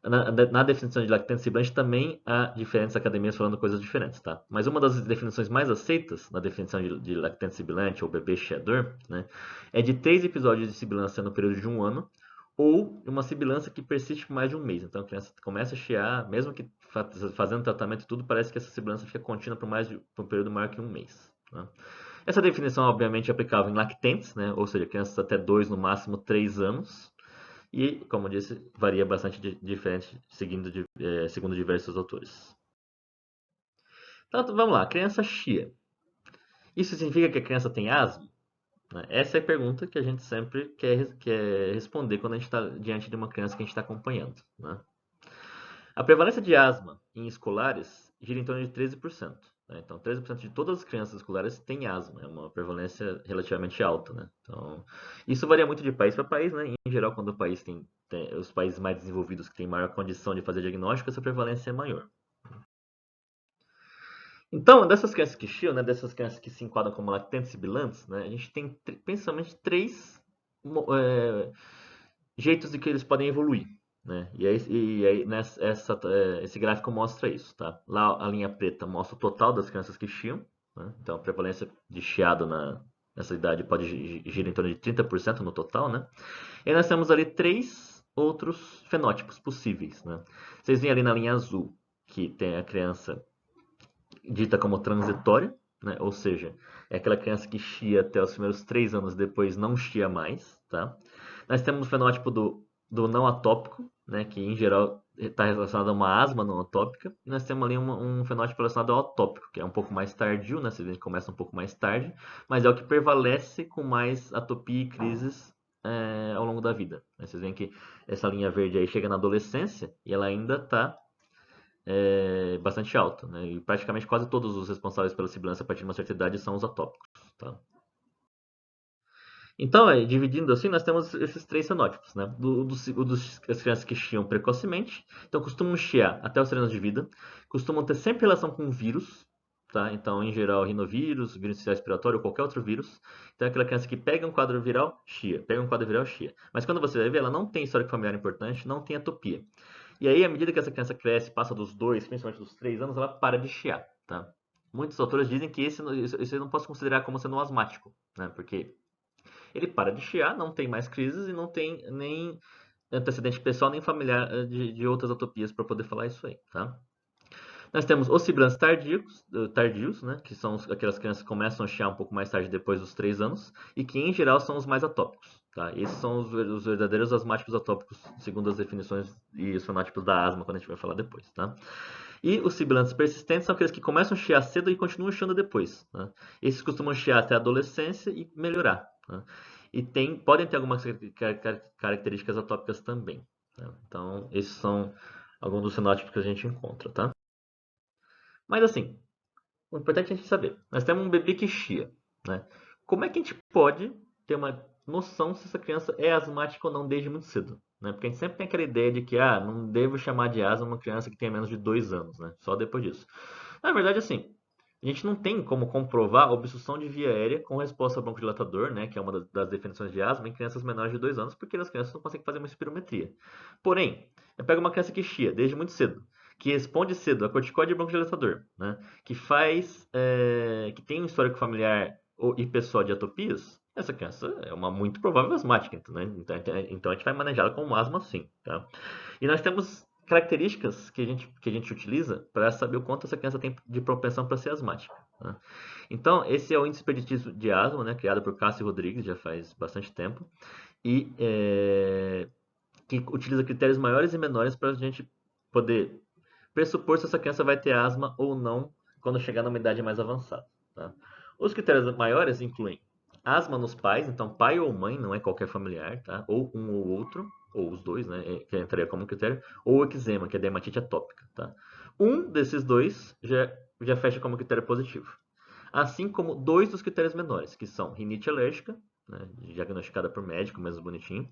Na definição de lactente sibilante também há diferentes academias falando coisas diferentes, tá? Mas uma das definições mais aceitas na definição de lactente sibilante ou bebê chiador, né, é de 3 episódios de sibilância no período de um ano ou uma sibilância que persiste por mais de um mês. Então a criança começa a chiar, mesmo que fazendo tratamento e tudo, parece que essa sibilância fica contínua por um período maior que um mês. Né? Essa definição, obviamente, é aplicável em lactentes, né? Ou seja, crianças até 2, no máximo 3 anos. E, como eu disse, varia bastante diferente segundo diversos autores. Então, vamos lá, criança chia. Isso significa que a criança tem asma? Né? Essa é a pergunta que a gente sempre quer responder quando a gente está diante de uma criança que a gente está acompanhando. Né? A prevalência de asma em escolares gira em torno de 13%. Né? Então, 13% de todas as crianças escolares têm asma. É uma prevalência relativamente alta. Né? Então, isso varia muito de país para país. Né? Em geral, quando o país tem os países mais desenvolvidos que têm maior condição de fazer diagnóstico, essa prevalência é maior. Então, dessas crianças que chiam, né, dessas crianças que se enquadram como lactentes sibilantes, né, a gente tem principalmente três jeitos de que eles podem evoluir, né? Esse gráfico mostra isso, tá? Lá a linha preta mostra o total das crianças que chiam, né? Então a prevalência de chiado nessa idade pode girar em torno de 30% no total, né? E nós temos ali três outros fenótipos possíveis, né? Vocês veem ali na linha azul que tem a criança dita como transitória, né? Ou seja, é aquela criança que chia até os primeiros 3 anos, depois não chia mais, tá? Nós temos o fenótipo do não atópico, né? Que em geral está relacionado a uma asma não atópica. E nós temos ali um fenótipo relacionado ao atópico, que é um pouco mais tardio, né? A gente começa um pouco mais tarde, mas é o que prevalece com mais atopia e crises ao longo da vida. Vocês veem que essa linha verde aí chega na adolescência e ela ainda está bastante alta, né? E praticamente quase todos os responsáveis pela sibilância a partir de uma certa idade são os atópicos, tá? Então, dividindo assim, nós temos esses três fenótipos, né? Das crianças que chiam precocemente, então costumam chiar até os 3 anos de vida, costumam ter sempre relação com vírus, tá? Então, em geral, rinovírus, vírus social respiratório ou qualquer outro vírus. Então, é aquela criança que pega um quadro viral, chia, pega um quadro viral, chia. Mas quando você vai ver, ela não tem histórico familiar importante, não tem atopia. E aí, à medida que essa criança cresce, passa dos 2, principalmente dos 3 anos, ela para de chiar, tá? Muitos autores dizem que isso eu não posso considerar como sendo um asmático, né? Porque ele para de chiar, não tem mais crises e não tem nem antecedente pessoal nem familiar de outras atopias para poder falar isso aí, tá? Nós temos os sibilantes tardios, né, que são aquelas crianças que começam a chiar um pouco mais tarde, depois dos 3 anos, e que em geral são os mais atópicos. Tá? Esses são os verdadeiros asmáticos atópicos, segundo as definições e os fenótipos da asma, quando a gente vai falar depois. Tá? E os sibilantes persistentes são aqueles que começam a chiar cedo e continuam chiando depois. Tá? Esses costumam chiar até a adolescência e melhorar. Tá? E podem ter algumas características atópicas também. Tá? Então, esses são alguns dos fenótipos que a gente encontra. Tá? Mas assim, o importante é a gente saber. Nós temos um bebê que chia, né? Como é que a gente pode ter uma noção se essa criança é asmática ou não desde muito cedo? Né? Porque a gente sempre tem aquela ideia de que não devo chamar de asma uma criança que tenha menos de 2 anos, né? Só depois disso. Na verdade, assim, a gente não tem como comprovar obstrução de via aérea com resposta ao broncodilatador, né? Que é uma das definições de asma em crianças menores de 2 anos, porque as crianças não conseguem fazer uma espirometria. Porém, eu pego uma criança que chia desde muito cedo, que responde cedo a corticoide e broncodilatador, né? Que tem um histórico familiar e pessoal de atopias, essa criança é uma muito provável asmática, né? Então a gente vai manejá-la como asma sim, tá? E nós temos características que a gente utiliza para saber o quanto essa criança tem de propensão para ser asmática, né? Então, esse é o índice preditivo de asma, né, criado por Cássio Rodrigues já faz bastante tempo, e que utiliza critérios maiores e menores para a gente poder pressupor se essa criança vai ter asma ou não quando chegar numa idade mais avançada. Tá? Os critérios maiores incluem asma nos pais, então pai ou mãe, não é qualquer familiar, tá? Ou um ou outro, ou os dois, né? Que entraria como critério, ou eczema, que é dermatite atópica. Tá? Um desses dois já fecha como critério positivo. Assim como dois dos critérios menores, que são rinite alérgica, né, diagnosticada por médico, mesmo bonitinho,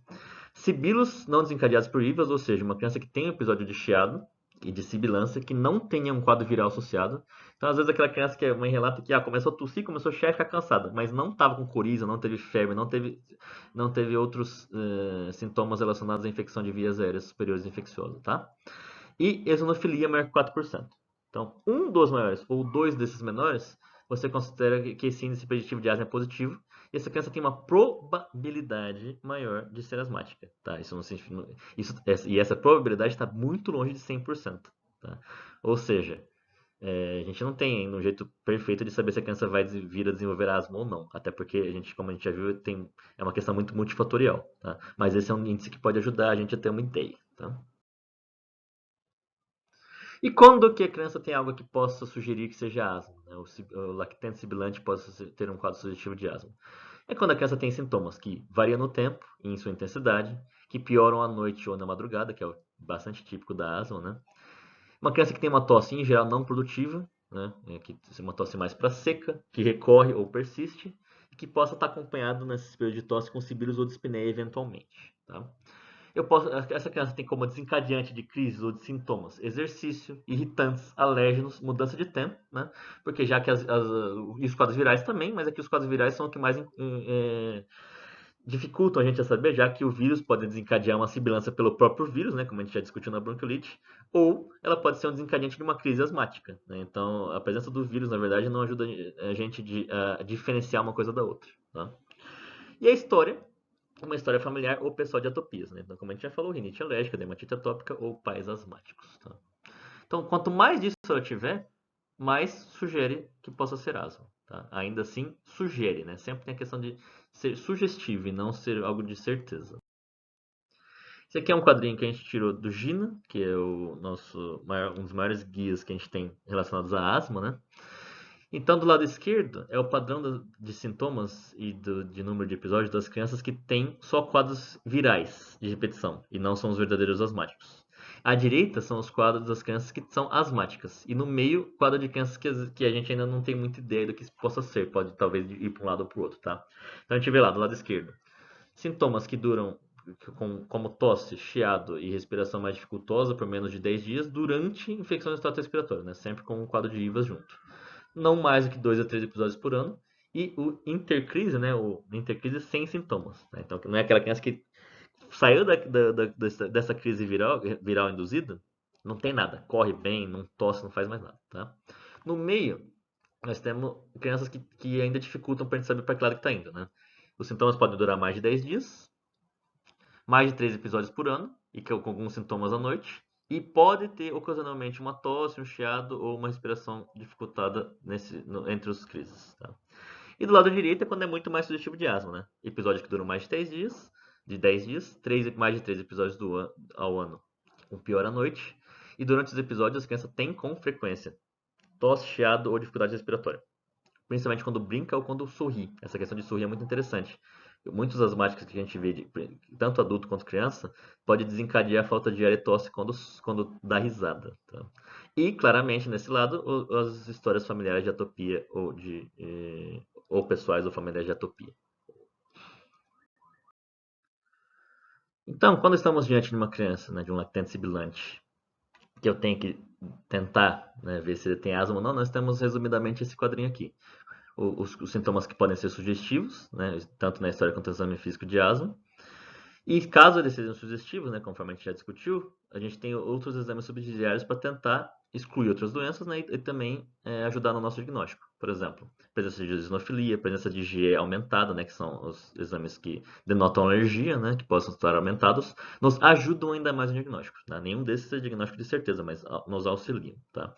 sibilos não desencadeados por IVAs, ou seja, uma criança que tem um episódio de chiado e de sibilância que não tenha um quadro viral associado. Então, às vezes, aquela criança que a mãe relata que começou a tossir, começou a chiar e ficar cansada, mas não estava com coriza, não teve febre, não teve outros sintomas relacionados à infecção de vias aéreas superiores infecciosas, tá? E eosinofilia maior que 4%. Então, um dos maiores ou dois desses menores, você considera que esse índice preditivo de asma é positivo e essa criança tem uma probabilidade maior de ser asmática. Tá? E essa probabilidade está muito longe de 100%. Tá? Ou seja, a gente não tem ainda um jeito perfeito de saber se a criança vai vir a desenvolver asma ou não. Até porque, como a gente já viu, é uma questão muito multifatorial. Tá? Mas esse é um índice que pode ajudar a gente a ter uma ideia. Tá? E quando que a criança tem algo que possa sugerir que seja asma, né? O lactente sibilante possa ter um quadro sugestivo de asma. É quando a criança tem sintomas que variam no tempo e em sua intensidade, que pioram à noite ou na madrugada, que é bastante típico da asma, né? Uma criança que tem uma tosse em geral não produtiva, né? Que é uma tosse mais para seca, que recorre ou persiste, e que possa estar acompanhado nesse período de tosse com sibilos ou dispneia eventualmente, tá? Essa criança tem como desencadeante de crises ou de sintomas exercício, irritantes, alérgenos, mudança de tempo, né? Porque já que e os quadros virais também, mas aqui os quadros virais são o que mais dificultam a gente a saber, já que o vírus pode desencadear uma sibilância pelo próprio vírus, né, como a gente já discutiu na bronquiolite, ou ela pode ser um desencadeante de uma crise asmática, né? Então, a presença do vírus, na verdade, não ajuda a gente a diferenciar uma coisa da outra, tá? E a história, uma história familiar ou pessoal de atopias, né? Então, como a gente já falou, rinite alérgica, dermatite atópica ou pais asmáticos, tá? Então, quanto mais disso eu tiver, mais sugere que possa ser asma, tá? Ainda assim, sugere, né? Sempre tem a questão de ser sugestivo e não ser algo de certeza. Esse aqui é um quadrinho que a gente tirou do Gina, que é um dos maiores guias que a gente tem relacionados à asma, né? Então, do lado esquerdo é o padrão de sintomas e de número de episódios das crianças que têm só quadros virais de repetição e não são os verdadeiros asmáticos. À direita são os quadros das crianças que são asmáticas e no meio, quadro de crianças que a gente ainda não tem muita ideia do que isso possa ser, pode talvez ir para um lado ou para o outro, tá? Então a gente vê lá do lado esquerdo sintomas que duram como tosse, chiado e respiração mais dificultosa por menos de 10 dias durante infecções do trato respiratório, né? Sempre com um quadro de IVAS junto. Não mais do que 2 a 3 episódios por ano. E o intercrise, né? O intercrise sem sintomas. Né? Então, não é aquela criança que saiu dessa crise viral induzida, não tem nada. Corre bem, não tosse, não faz mais nada. Tá? No meio, nós temos crianças que ainda dificultam para a gente saber para que lado que está indo. Né? Os sintomas podem durar mais de 10 dias, mais de 3 episódios por ano, e com alguns sintomas à noite, e pode ter ocasionalmente uma tosse, um chiado ou uma respiração dificultada entre os crises. Tá? E do lado direito é quando é muito mais sugestivo de asma, né? Episódios que duram mais de 10 dias, mais de 3 episódios ao ano, com pior à noite, e durante os episódios a criança tem com frequência tosse, chiado ou dificuldade respiratória, principalmente quando brinca ou quando sorri. Essa questão de sorrir é muito interessante. Muitos asmáticos que a gente vê, tanto adulto quanto criança, pode desencadear a falta de ar e tosse quando dá risada. Tá? E, claramente, nesse lado, as histórias familiares de atopia ou pessoais ou familiares de atopia. Então, quando estamos diante de uma criança, né, de um lactente sibilante, que eu tenho que tentar, né, ver se ele tem asma ou não, nós temos resumidamente esse quadrinho aqui. Os sintomas que podem ser sugestivos, né, tanto na história quanto no exame físico de asma. E caso eles sejam sugestivos, né, conforme a gente já discutiu, a gente tem outros exames subsidiários para tentar excluir outras doenças, né, e também ajudar no nosso diagnóstico. Por exemplo, presença de eosinofilia, presença de IgE aumentada, né, que são os exames que denotam alergia, né, que possam estar aumentados, nos ajudam ainda mais no diagnóstico. Tá? Nenhum desses é diagnóstico de certeza, mas nos auxiliam. Tá?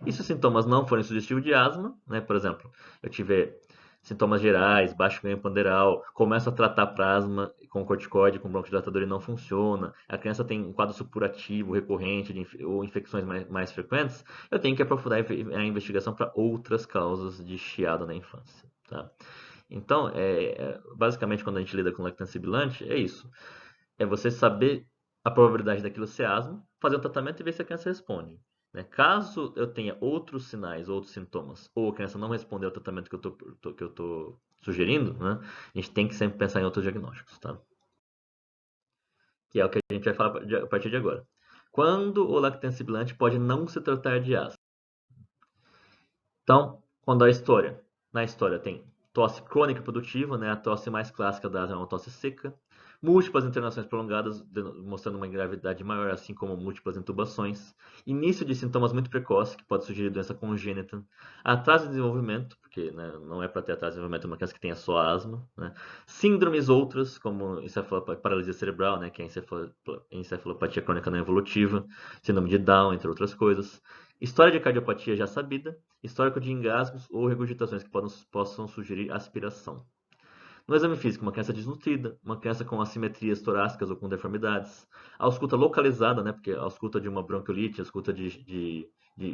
E se os sintomas não forem sugestivos de asma, né, por exemplo, eu tiver sintomas gerais, baixo ganho ponderal, começa a tratar asma com corticoide, com broncodilatador e não funciona, a criança tem um quadro supurativo recorrente ou infecções mais frequentes, eu tenho que aprofundar a investigação para outras causas de chiado na infância. Tá? Então, basicamente, quando a gente lida com lactância sibilante, é isso. É você saber a probabilidade daquilo ser asma, fazer o tratamento e ver se a criança responde. Né? Caso eu tenha outros sinais, outros sintomas, ou a criança não responder ao tratamento que eu estou sugerindo, né? A gente tem que sempre pensar em outros diagnósticos, tá? Que é o que a gente vai falar a partir de agora. Quando o lactência sibilante pode não se tratar de asma? Então, quando na história tem tosse crônica produtiva, né? A tosse mais clássica da asma é uma tosse seca, múltiplas internações prolongadas, mostrando uma gravidade maior, assim como múltiplas intubações, início de sintomas muito precoces, que pode sugerir doença congênita, atraso de desenvolvimento, porque né, não é para ter atraso de desenvolvimento uma criança que tenha só asma, né? Síndromes outras, como paralisia cerebral, né, que é encefalopatia crônica não evolutiva, síndrome de Down, entre outras coisas, história de cardiopatia já sabida, histórico de engasgos ou regurgitações que possam sugerir aspiração. No exame físico, uma criança desnutrida, uma criança com assimetrias torácicas ou com deformidades, a ausculta localizada, né, porque a ausculta de uma bronquiolite, a ausculta de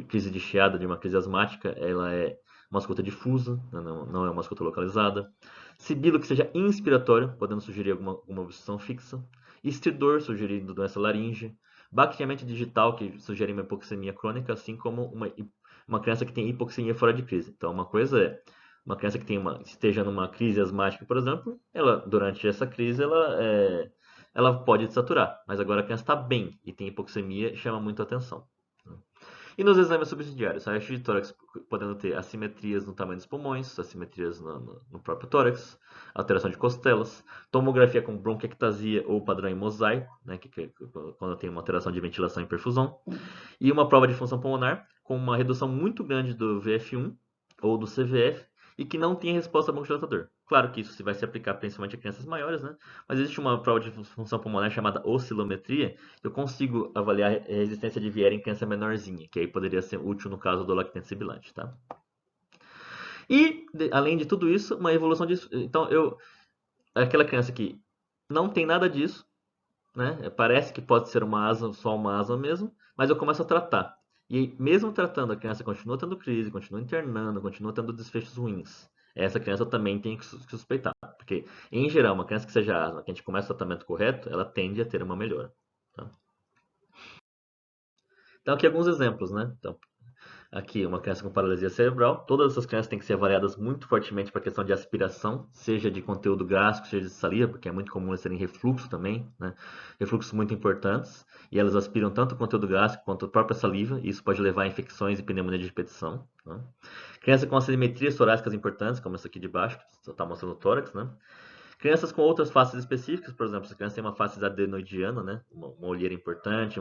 crise de chiado, de uma crise asmática, ela é uma ausculta difusa, né, não é uma ausculta localizada. Sibilo que seja inspiratório, podendo sugerir alguma obstrução fixa. Estridor, sugerindo doença laríngea. Baqueamento digital, que sugere uma hipoxemia crônica, assim como uma criança que tem hipoxemia fora de crise. Então, uma coisa é uma criança que esteja numa crise asmática, por exemplo, ela durante essa crise ela pode desaturar, mas agora a criança está bem e tem hipoxemia e chama muito a atenção. E nos exames subsidiários, a raio de tórax podendo ter assimetrias no tamanho dos pulmões, assimetrias no próprio tórax, alteração de costelas, tomografia com bronquiectasia ou padrão em mosaico, né, quando tem uma alteração de ventilação e perfusão, e uma prova de função pulmonar com uma redução muito grande do VF1 ou do CVF e que não tem resposta broncodilatador. Claro que isso se vai se aplicar principalmente a crianças maiores, né? Mas existe uma prova de função pulmonar chamada oscilometria, que eu consigo avaliar a resistência de Viera em criança menorzinha, que aí poderia ser útil no caso do lactente sibilante, tá? E, além de tudo isso, uma evolução disso. Então, aquela criança que não tem nada disso, né? Parece que pode ser uma asma, só uma asma mesmo, mas eu começo a tratar. E mesmo tratando, a criança continua tendo crise, continua internando, continua tendo desfechos ruins. Essa criança eu também tem que suspeitar, porque, em geral, uma criança que seja asma, que a gente começa o tratamento correto, ela tende a ter uma melhora. Tá? Então, aqui alguns exemplos, né? Então, aqui, uma criança com paralisia cerebral. Todas essas crianças têm que ser avaliadas muito fortemente para a questão de aspiração, seja de conteúdo gástrico, seja de saliva, porque é muito comum eles terem refluxo também, né? Refluxos muito importantes. E elas aspiram tanto o conteúdo gástrico quanto a própria saliva, e isso pode levar a infecções e pneumonia de repetição. Né? Criança com assimetrias torácicas importantes, como essa aqui de baixo, que está mostrando o tórax, né? Crianças com outras faces específicas, por exemplo, se a criança tem uma face adenoidiana, né? Uma olheira importante,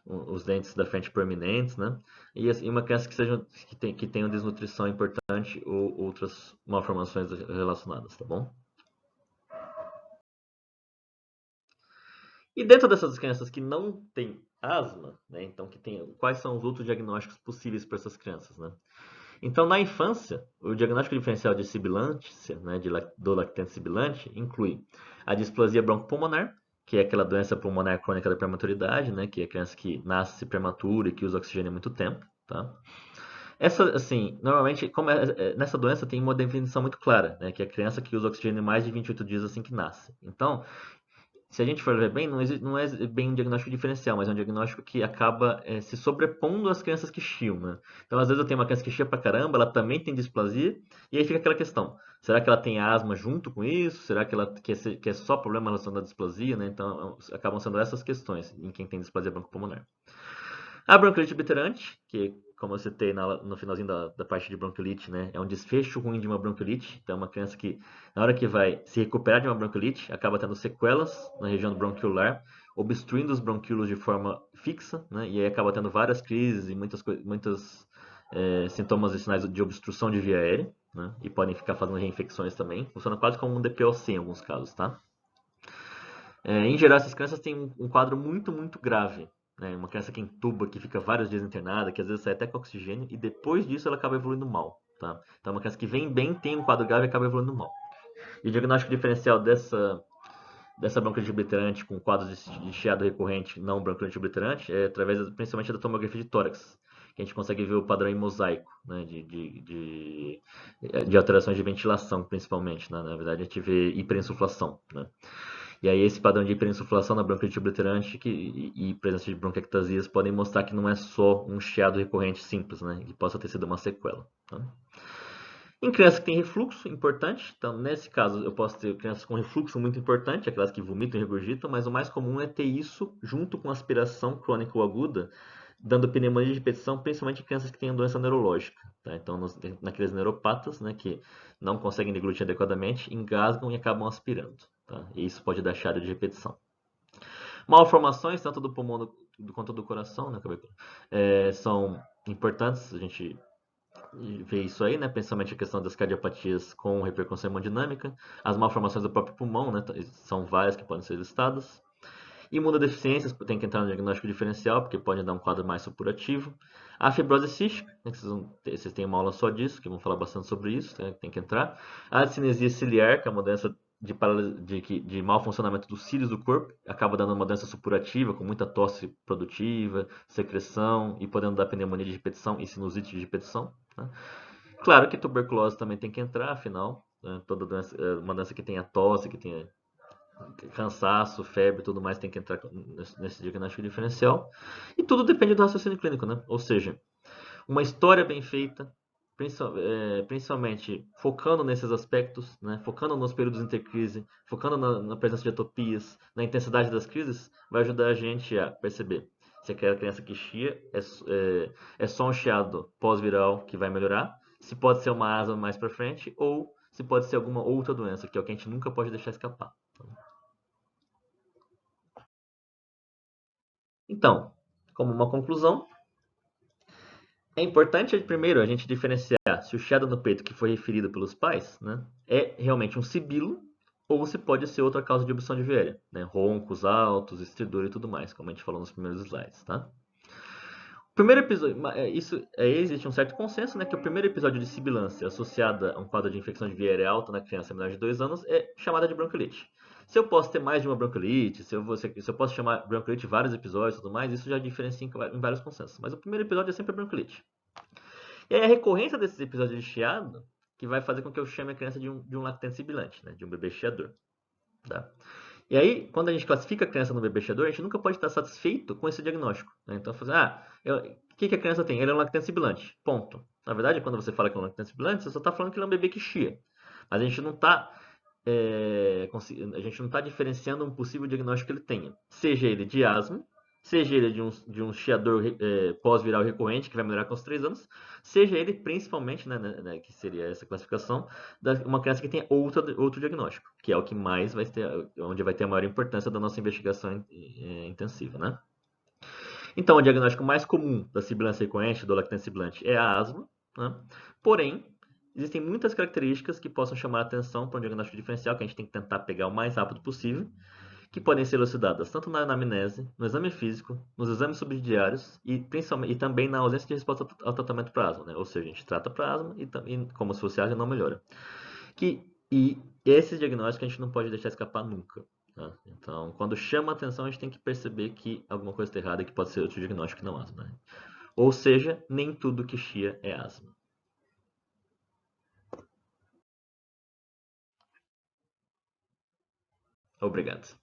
os dentes da frente proeminentes, né? E uma criança que tenha desnutrição importante ou outras malformações relacionadas, tá bom? E dentro dessas crianças que não têm asma, né? Então quais são os outros diagnósticos possíveis para essas crianças, né? Então, na infância, o diagnóstico diferencial de sibilância, né, do lactente sibilante, inclui a displasia broncopulmonar, que é aquela doença pulmonar crônica da prematuridade, né, que é a criança que nasce prematura e que usa oxigênio há muito tempo, tá? Essa, assim, normalmente, nessa doença tem uma definição muito clara, né, que é a criança que usa oxigênio mais de 28 dias assim que nasce. Então, se a gente for ver bem, não é bem um diagnóstico diferencial, mas é um diagnóstico que acaba se sobrepondo às crianças que chiam, né? Então, às vezes eu tenho uma criança que chia pra caramba, ela também tem displasia, e aí fica aquela questão, será que ela tem asma junto com isso? Será que ela que é só problema relacionado à displasia, né? Então, acabam sendo essas questões em quem tem displasia broncopulmonar. A bronquiolite obliterante, que como eu citei no finalzinho da parte de bronquiolite, né, é um desfecho ruim de uma bronquiolite. Então, é uma criança que, na hora que vai se recuperar de uma bronquiolite, acaba tendo sequelas na região bronquiolar, obstruindo os bronquíolos de forma fixa, né, e aí acaba tendo várias crises e muitos sintomas e sinais de obstrução de via aérea, né, e podem ficar fazendo reinfecções também. Funciona quase como um DPOC em alguns casos, tá? Em geral, essas crianças têm um quadro muito, muito grave. Né? Uma criança que entuba, que fica vários dias internada, que às vezes sai até com oxigênio, e depois disso ela acaba evoluindo mal. Tá? Então, uma criança que vem bem, tem um quadro grave e acaba evoluindo mal. E o diagnóstico diferencial dessa bronquiolite obliterante com quadros de chiado recorrente não bronquiolite obliterante é através principalmente da tomografia de tórax, que a gente consegue ver o padrão em mosaico, né, de alterações de ventilação, principalmente. Né? Na verdade, a gente vê hiperinsuflação. Né? E aí esse padrão de hiperinsuflação na bronquite obliterante e presença de bronquiectasias podem mostrar que não é só um chiado recorrente simples, né? Que possa ter sido uma sequela. Tá? Em crianças que têm refluxo, importante. Então, nesse caso, eu posso ter crianças com refluxo muito importante, aquelas que vomitam e regurgitam, mas o mais comum é ter isso junto com aspiração crônica ou aguda, dando pneumonia de repetição, principalmente em crianças que têm doença neurológica. Tá? Então, naqueles neuropatas, né, que não conseguem deglutir adequadamente, engasgam e acabam aspirando. Tá? E isso pode dar chiado de repetição. Malformações, tanto do pulmão quanto do coração, né, são importantes, a gente vê isso aí, né, principalmente a questão das cardiopatias com repercussão hemodinâmica. As malformações do próprio pulmão, né, são várias que podem ser listadas. Imunodeficiências tem que entrar no diagnóstico diferencial, porque pode dar um quadro mais supurativo. A fibrose cística, né, vocês têm uma aula só disso, que vão falar bastante sobre isso, né, tem que entrar. A cinesia ciliar, que é uma doença de mau funcionamento dos cílios do corpo, acaba dando uma doença supurativa, com muita tosse produtiva, secreção e podendo dar pneumonia de repetição e sinusite de repetição. Né? Claro que tuberculose também tem que entrar, afinal, né, toda doença, uma doença que tenha tosse, que tenha cansaço, febre e tudo mais tem que entrar nesse diagnóstico diferencial. E tudo depende do raciocínio clínico, né? Ou seja, uma história bem feita, principalmente focando nesses aspectos, né? Focando nos períodos intercrise, focando na presença de atopias, na intensidade das crises, vai ajudar a gente a perceber se aquela criança que chia é só um chiado pós-viral que vai melhorar, se pode ser uma asma mais para frente, ou se pode ser alguma outra doença, que é o que a gente nunca pode deixar escapar. Então, como uma conclusão, é importante primeiro a gente diferenciar se o chiado no peito que foi referido pelos pais, né, é realmente um sibilo ou se pode ser outra causa de obstrução de viária, né, roncos altos, estridor e tudo mais, como a gente falou nos primeiros slides, tá? O primeiro episódio, existe um certo consenso, né, que o primeiro episódio de sibilância associada a um quadro de infecção de viária alta na criança menor de 2 anos é chamada de bronquiolite. Se eu posso ter mais de uma bronquiolite, se eu posso chamar bronquiolite vários episódios e tudo mais, isso já diferencia em vários consensos. Mas o primeiro episódio é sempre a bronquiolite. E aí a recorrência desses episódios de chiado que vai fazer com que eu chame a criança de um lactente sibilante, né, de um bebê chiador. Tá? E aí, quando a gente classifica a criança no bebê chiador, a gente nunca pode estar satisfeito com esse diagnóstico. Né? Então, fazer, o que a criança tem? Ele é um lactente sibilante. Ponto. Na verdade, quando você fala que é um lactente sibilante, você só está falando que ele é um bebê que chia. Mas a gente não está a gente não está diferenciando um possível diagnóstico que ele tenha. Seja ele de asma, seja ele de um chiador pós-viral recorrente, que vai melhorar com os 3 anos, seja ele principalmente, né, que seria essa classificação, uma criança que tenha outro diagnóstico, que é o que mais vai ter, onde vai ter a maior importância da nossa investigação intensiva, né? Então, o diagnóstico mais comum da sibilância recorrente, do lactente sibilante, é a asma, né? Porém, existem muitas características que possam chamar a atenção para um diagnóstico diferencial, que a gente tem que tentar pegar o mais rápido possível, que podem ser elucidadas tanto na anamnese, no exame físico, nos exames subsidiários e, principalmente, e também na ausência de resposta ao tratamento para asma, né? Ou seja, a gente trata para asma e como se fosse asma, não melhora. E esse diagnóstico a gente não pode deixar escapar nunca. Tá? Então, quando chama a atenção, a gente tem que perceber que alguma coisa está errada e que pode ser outro diagnóstico que não asma. Né? Ou seja, nem tudo que chia é asma. Obrigado.